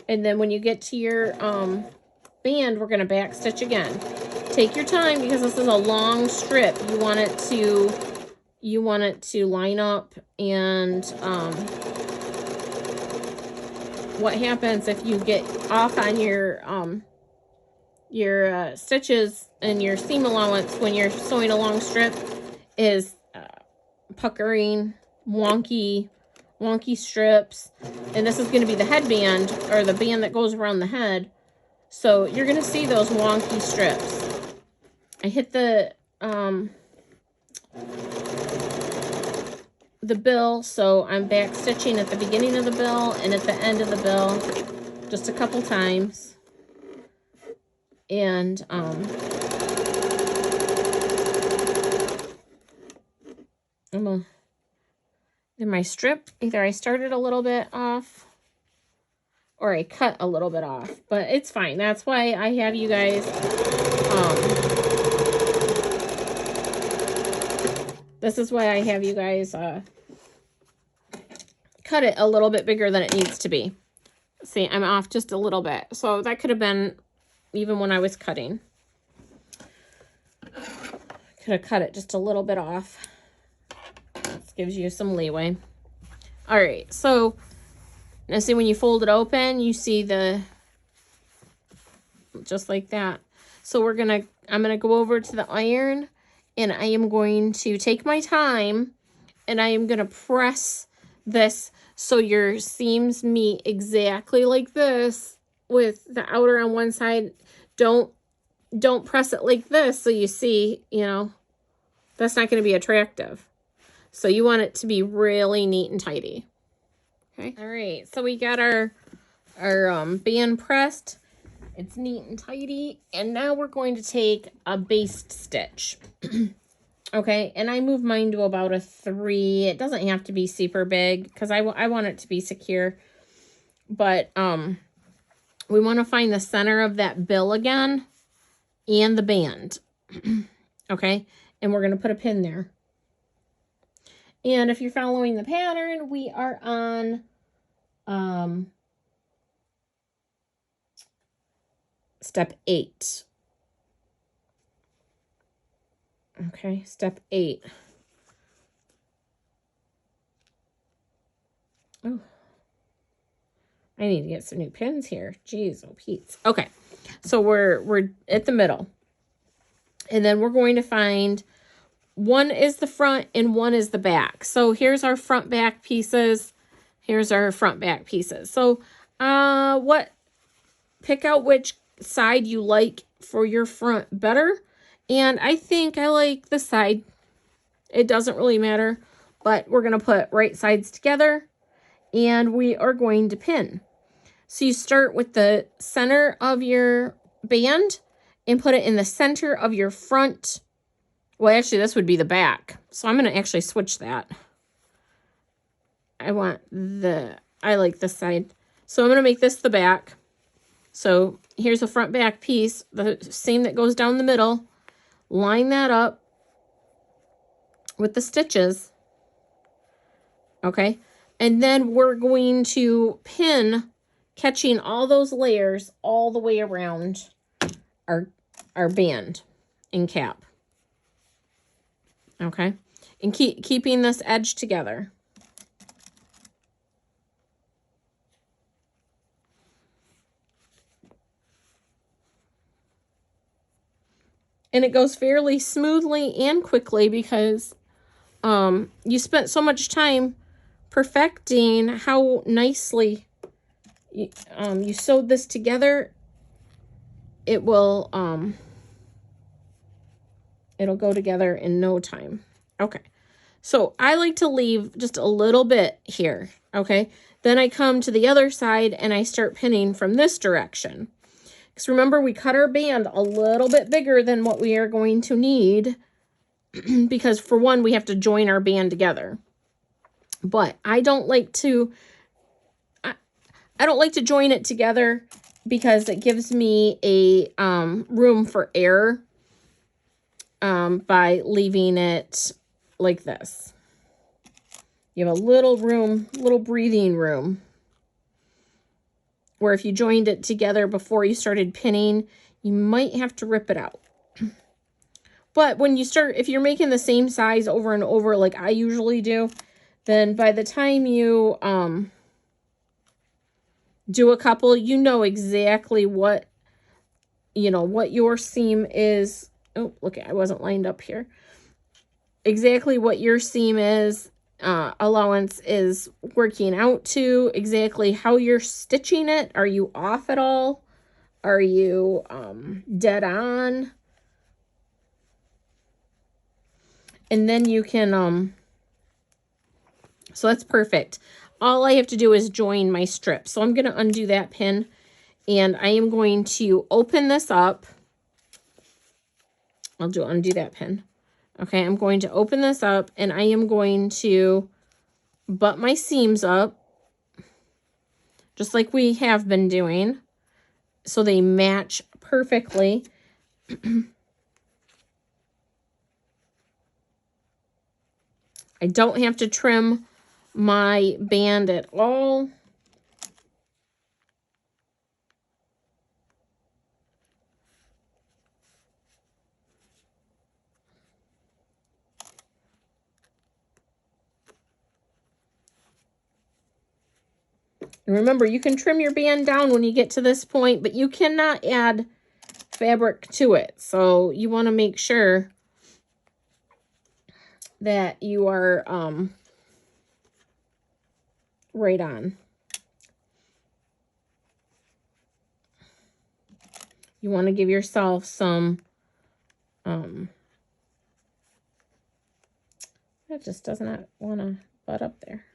Speaker 1: And then when you get to your band, we're going to back stitch again. Take your time because this is a long strip. You want it to line up, and what happens if you get off on your stitches and your seam allowance when you're sewing a long strip is puckering, wonky strips. And this is going to be the headband, or the band that goes around the head. So you're going to see those wonky strips. I hit the bill, so I'm back stitching at the beginning of the bill and at the end of the bill just a couple times. And in my strip, either I started a little bit off or I cut a little bit off, but it's fine. That's why I have you guys, this is why I have you guys cut it a little bit bigger than it needs to be. See, I'm off just a little bit. So that could have been even when I was cutting. Could have cut it just a little bit off. This gives you some leeway. All right, so now see when you fold it open, you see the, just like that. So I'm gonna go over to the iron, and I am going to take my time, and I am gonna press this so your seams meet exactly like this with the outer on one side. Don't press it like this, so you see, you know, that's not going to be attractive. So you want it to be really neat and tidy. Okay. All right. So we got our band pressed. It's neat and tidy. And now we're going to take a baste stitch. Okay. And I move mine to about a 3. It doesn't have to be super big because I want it to be secure. But we want to find the center of that bill again and the band. Okay. And we're going to put a pin there. And if you're following the pattern, we are on step 8. Okay, step 8. Oh, I need to get some new pins here. Jeez, oh Pete. Okay, so we're at the middle. And then we're going to find, one is the front and one is the back. So here's our front back pieces. Here's our front back pieces. So pick out which side you like for your front better. And I think I like the side. It doesn't really matter, but we're going to put right sides together and we are going to pin. So you start with the center of your band and put it in the center of your front. Well, actually, this would be the back. So I'm going to actually switch that. I like this side. So I'm going to make this the back. So here's a front back piece, the seam that goes down the middle. Line that up with the stitches. Okay. And then we're going to pin, catching all those layers all the way around our band and cap. Okay. And keeping this edge together. And it goes fairly smoothly and quickly because you spent so much time perfecting how nicely you sewed this together. it will, it'll go together in no time. Okay. So I like to leave just a little bit here. Okay. Then I come to the other side and I start pinning from this direction. Because remember, we cut our band a little bit bigger than what we are going to need. Because for one, we have to join our band together. But I don't like to, I don't like to join it together because it gives me a room for error by leaving it like this. You have a little room, little breathing room, where if you joined it together before you started pinning, you might have to rip it out. But when you start, if you're making the same size over and over like I usually do, then by the time you do a couple, you know exactly what, what your seam is. Oh, look, I wasn't lined up here. Exactly what your seam is, allowance is working out to, exactly how you're stitching it. Are you off at all? Are you dead on? And then you can, so that's perfect. All I have to do is join my strip. So I'm going to undo that pin, and I am going to open this up. Undo that pin. Okay, I'm going to open this up, and I am going to butt my seams up, just like we have been doing, so they match perfectly. I don't have to trim my band at all. And remember, you can trim your band down when you get to this point, but you cannot add fabric to it. So you want to make sure that you are right on. You want to give yourself some, that just does not want to butt up there.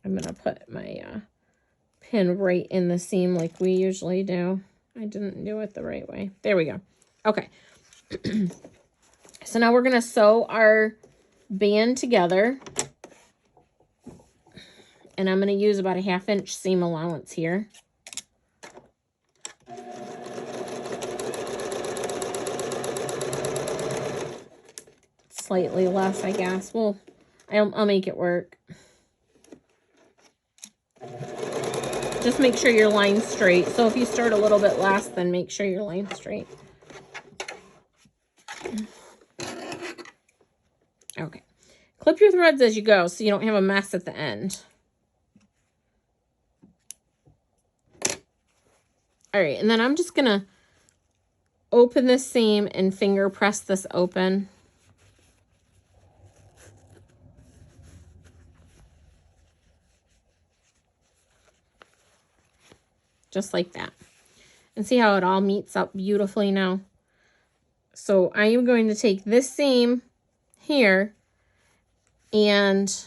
Speaker 1: I'm going to put my pin right in the seam like we usually do. I didn't do it the right way. There we go. Okay. So now we're going to sew our band together. And I'm going to use about a 1/2 inch seam allowance here. Slightly less, I guess. Well, I'll make it work. Just make sure your line's straight. So if you start a little bit less, then make sure your line's straight. Okay. Clip your threads as you go so you don't have a mess at the end. All right, and then I'm just going to open this seam and finger press this open. Just like that. And see how it all meets up beautifully now? So I am going to take this seam here and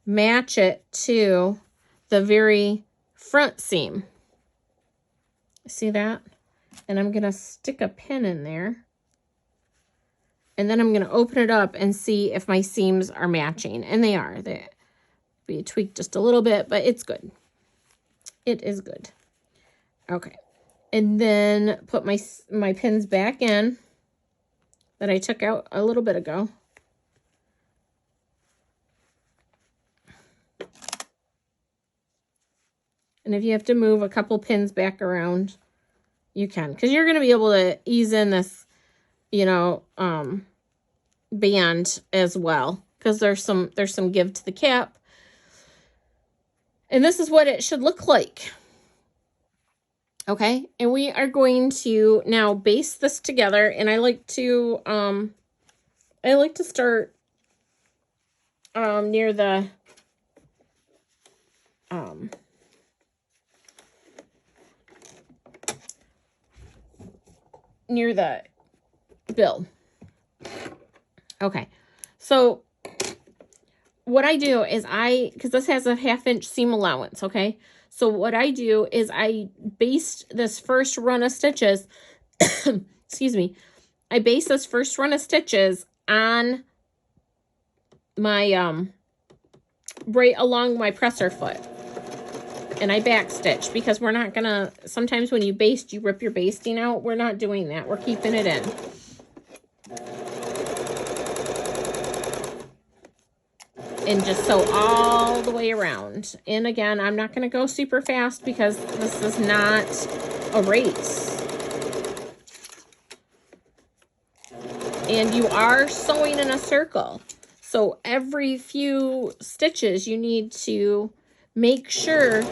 Speaker 1: match it to the very front seam. See that? And I'm going to stick a pin in there. And then I'm going to open it up and see if my seams are matching. And they are. They be tweaked just a little bit, but it's good. It is good. Okay. And then put my pins back in that I took out a little bit ago. And if you have to move a couple pins back around, you can. Because you're going to be able to ease in this, band as well. Because there's some give to the cap. And this is what it should look like. Okay, and we are going to now baste this together, and I like to start near the near the bill. Okay, so what I do is because this has a 1/2 inch seam allowance, okay? So what I do is I baste this first run of stitches, excuse me, I base this first run of stitches on my, right along my presser foot. And I back stitch because we're not gonna, sometimes when you baste, you rip your basting out. We're not doing that. We're keeping it in. And just sew all the way around. And again, I'm not gonna go super fast because this is not a race. And you are sewing in a circle. So every few stitches, you need to make sure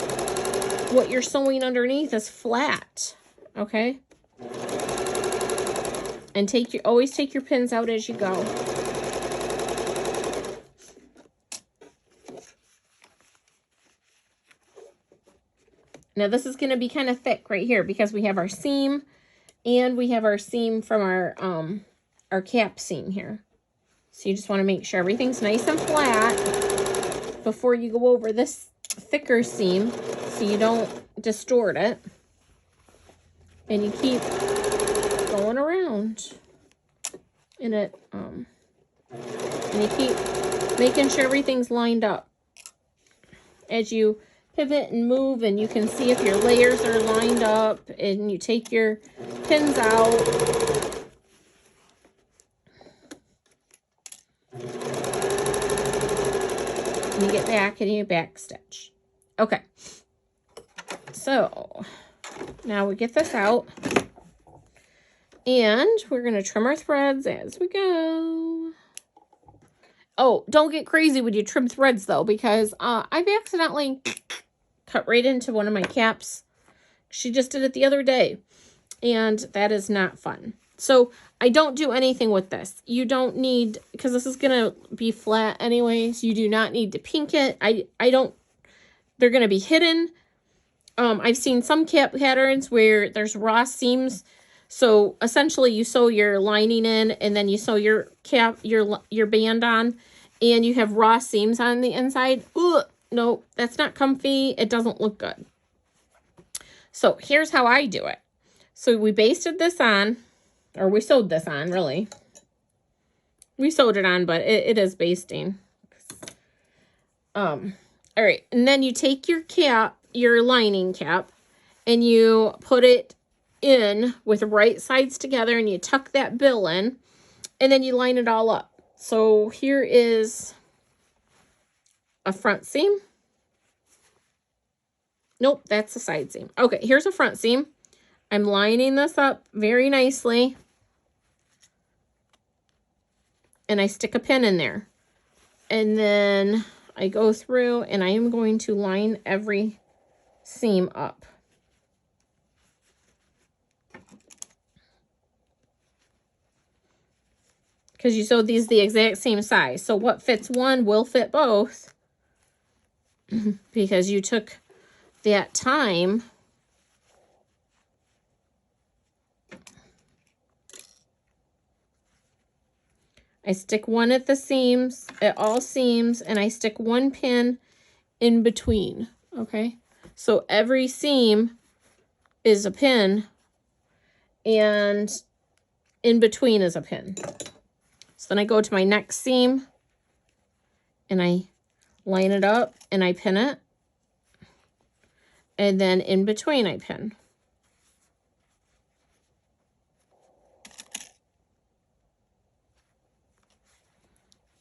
Speaker 1: what you're sewing underneath is flat, okay? And always take your pins out as you go. Now this is going to be kind of thick right here because we have our seam and we have our seam from our cap seam here. So you just want to make sure everything's nice and flat before you go over this thicker seam so you don't distort it. And you keep going around in it, and you keep making sure everything's lined up as you pivot and move, and you can see if your layers are lined up, and you take your pins out. And you get back and you back stitch. Okay. So now we get this out. And we're going to trim our threads as we go. Oh, don't get crazy when you trim threads, though, because I've accidentally cut right into one of my caps. She just did it the other day, and that is not fun. So I don't do anything with this. You don't need, because this is going to be flat anyways, you do not need to pink it. I don't, they're going to be hidden. I've seen some cap patterns where there's raw seams. So essentially you sew your lining in and then you sew your cap, your band on, and you have raw seams on the inside. Ugh, no, that's not comfy. It doesn't look good. So here's how I do it. So we basted this on, or we sewed this on, really. We sewed it on, but it is basting. All right, and then you take your cap, your lining cap, and you put it in with the right sides together, and you tuck that bill in, and then you line it all up. So here is a front seam. Nope, that's a side seam. Okay, here's a front seam. I'm lining this up very nicely, and I stick a pin in there. And then I go through and I am going to line every seam up. Because you sewed these the exact same size. So what fits one will fit both. Because you took that time I stick one at the seams, at all seams, and I stick one pin in between, okay? So every seam is a pin, and in between is a pin. So then I go to my next seam, and I line it up, and I pin it, and then in between I pin.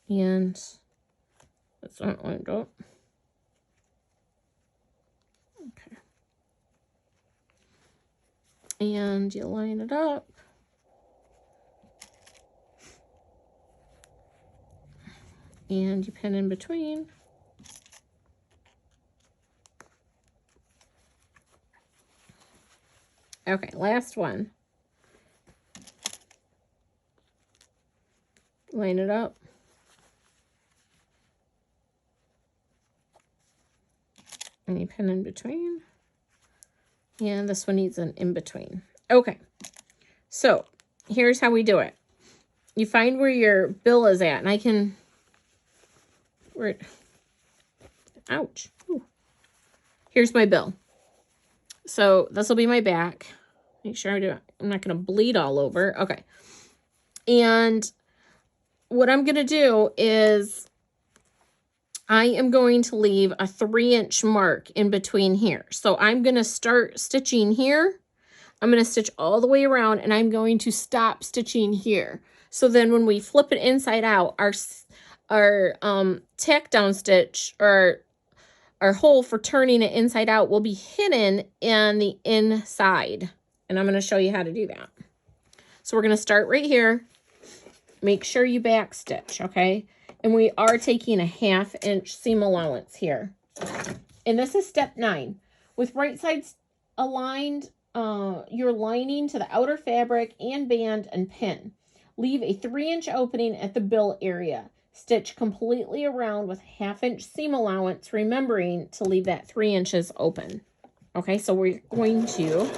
Speaker 1: And that's not lined up. Okay. And you line it up. And you pin in between. Okay, last one. Line it up. And you pin in between. And this one needs an in between. Okay. So here's how we do it. You find where your bill is at, and I can, ouch. Ooh. Here's my bill. So this will be my back. Make sure I'm not going to bleed all over. Okay. And what I'm going to do is I am going to leave a 3-inch mark in between here. So I'm going to start stitching here. I'm going to stitch all the way around, and I'm going to stop stitching here. So then when we flip it inside out, our tack down stitch, or our hole for turning it inside out, will be hidden in the inside. And I'm going to show you how to do that. So we're going to start right here. Make sure you back stitch, okay? And we are taking a 1/2 inch seam allowance here. And this is step 9. With right sides aligned, your lining to the outer fabric and band and pin. Leave a 3-inch opening at the bill area. Stitch completely around with 1/2 inch seam allowance, remembering to leave that 3 inches open. Okay, so we're going to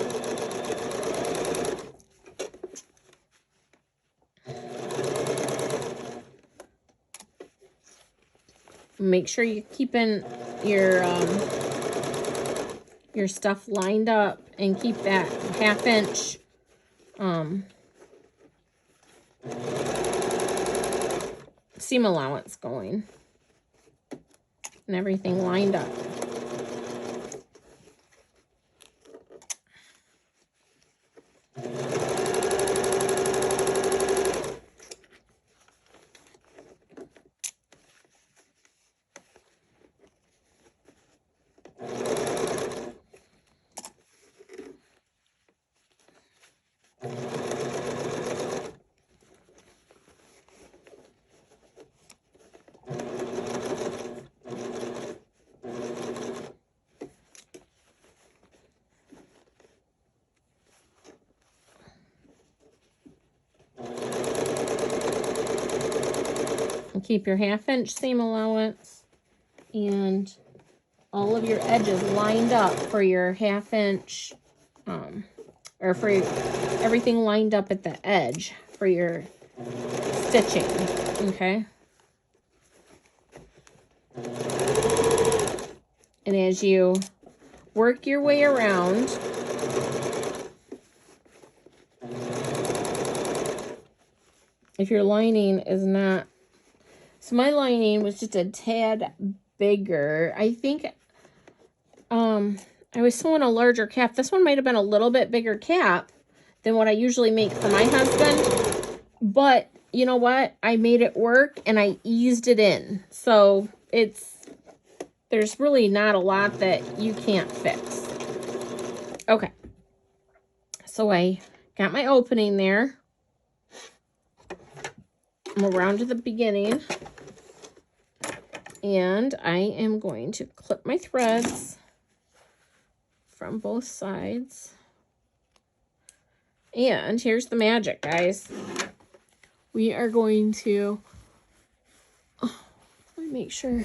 Speaker 1: make sure you're keeping your stuff lined up and keep that 1/2 inch seam allowance going and everything lined up. Keep your 1/2 inch seam allowance and all of your edges lined up for your 1/2 inch, or for everything lined up at the edge for your stitching, okay? And as you work your way around, if your lining is not, so my lining was just a tad bigger. I think I was sewing a larger cap. This one might have been a little bit bigger cap than what I usually make for my husband. But you know what? I made it work and I eased it in. So there's really not a lot that you can't fix. Okay. So I got my opening there. I'm around to the beginning. And I am going to clip my threads from both sides. And here's the magic, guys. We are going to, let me make sure.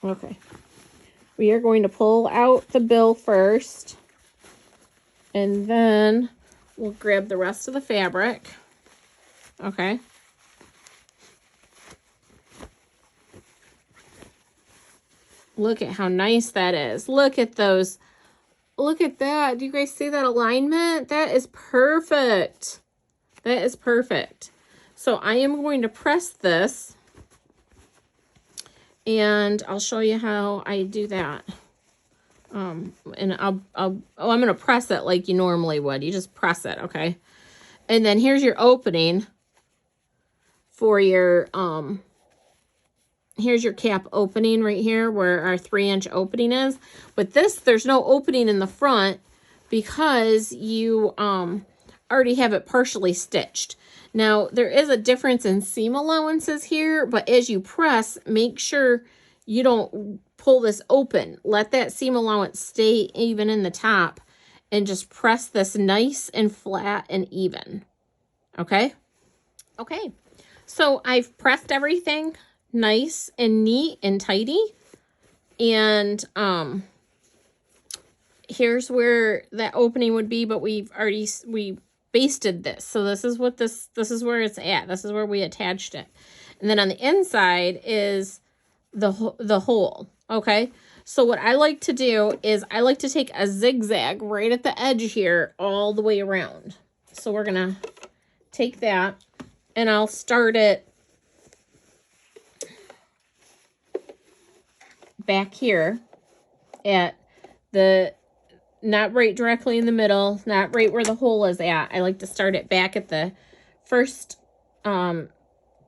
Speaker 1: Okay. We are going to pull out the bill first, and then we'll grab the rest of the fabric. Okay. Look at how nice that is. Look at those. Look at that. Do you guys see that alignment? That is perfect. That is perfect. So I am going to press this, and I'll show you how I do that. And I'm going to press it like you normally would. You just press it, okay? And then here's your opening for your, here's your cap opening right here where our 3-inch opening is. But this, there's no opening in the front because you already have it partially stitched. Now, there is a difference in seam allowances here, but as you press, make sure you don't pull this open. Let that seam allowance stay even in the top and just press this nice and flat and even. Okay? Okay. So I've pressed everything nice and neat and tidy. And here's where that opening would be, but we basted this. So this is what this is where it's at. This is where we attached it. And then on the inside is the hole, okay? So what I like to do is I like to take a zigzag right at the edge here all the way around. So we're going to take that and I'll start it back here at the, not right directly in the middle, not right where the hole is at. I like to start it back at the first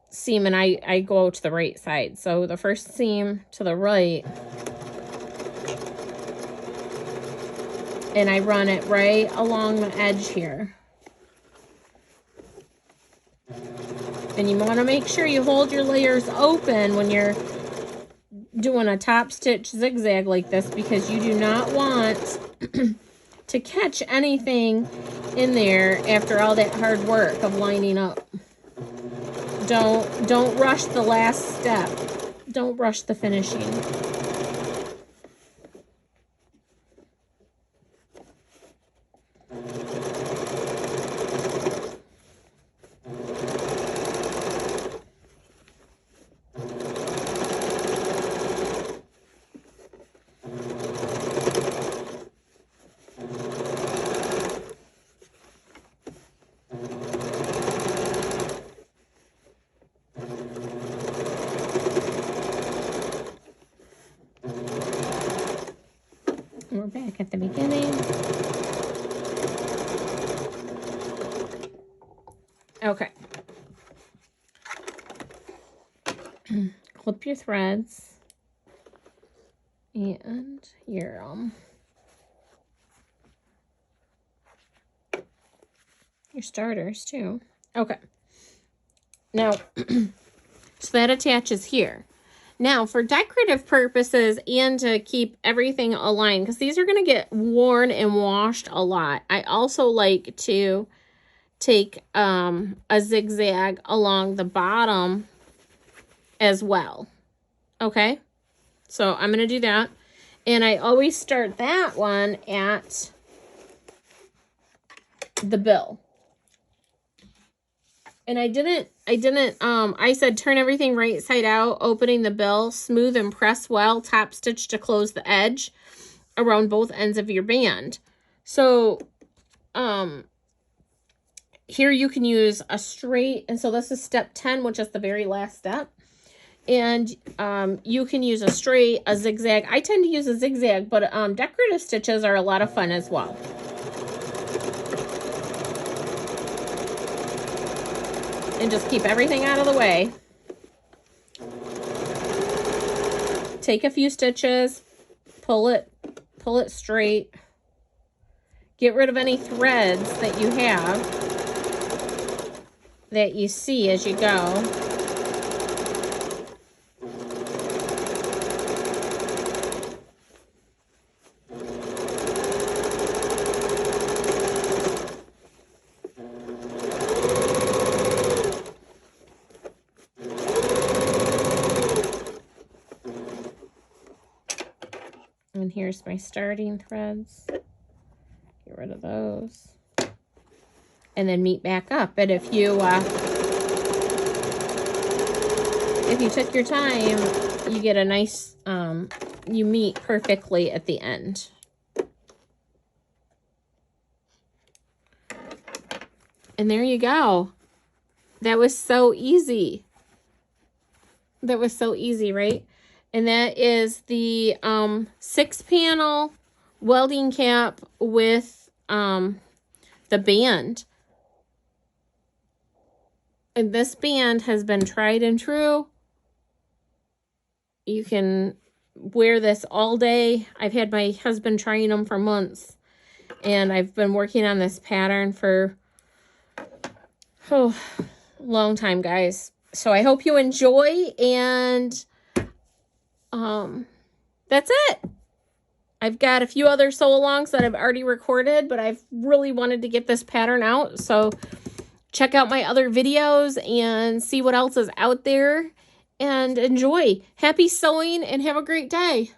Speaker 1: seam, and I go to the right side. So the first seam to the right, and I run it right along the edge here. And you want to make sure you hold your layers open when you're doing a top stitch zigzag like this, because you do not want to catch anything in there after all that hard work of lining up. Don't rush the last step. Don't rush the finishing. We're back at the beginning. Okay. Clip your threads and your starters too. Okay. Now, so that attaches here. Now, for decorative purposes and to keep everything aligned, because these are going to get worn and washed a lot, I also like to take a zigzag along the bottom as well. Okay? So I'm going to do that. And I always start that one at the bill. And I said turn everything right side out, opening the bill, smooth and press well, top stitch to close the edge around both ends of your band. So, here you can use a straight, and so this is step 10, which is the very last step. And, you can use a straight, a zigzag. I tend to use a zigzag, but, decorative stitches are a lot of fun as well. And just keep everything out of the way. Take a few stitches, pull it straight. Get rid of any threads that you have that you see as you go. And here's my starting threads. Get rid of those. And then meet back up. But if you took your time, you get a nice, you meet perfectly at the end. And there you go. That was so easy. That was so easy, right? And that is the 6-panel welding cap with the band. And this band has been tried and true. You can wear this all day. I've had my husband trying them for months. And I've been working on this pattern for a long time, guys. So I hope you enjoy, and that's it. I've got a few other sew-alongs that I've already recorded, but I've really wanted to get this pattern out. So check out my other videos and see what else is out there and enjoy. Happy sewing and have a great day.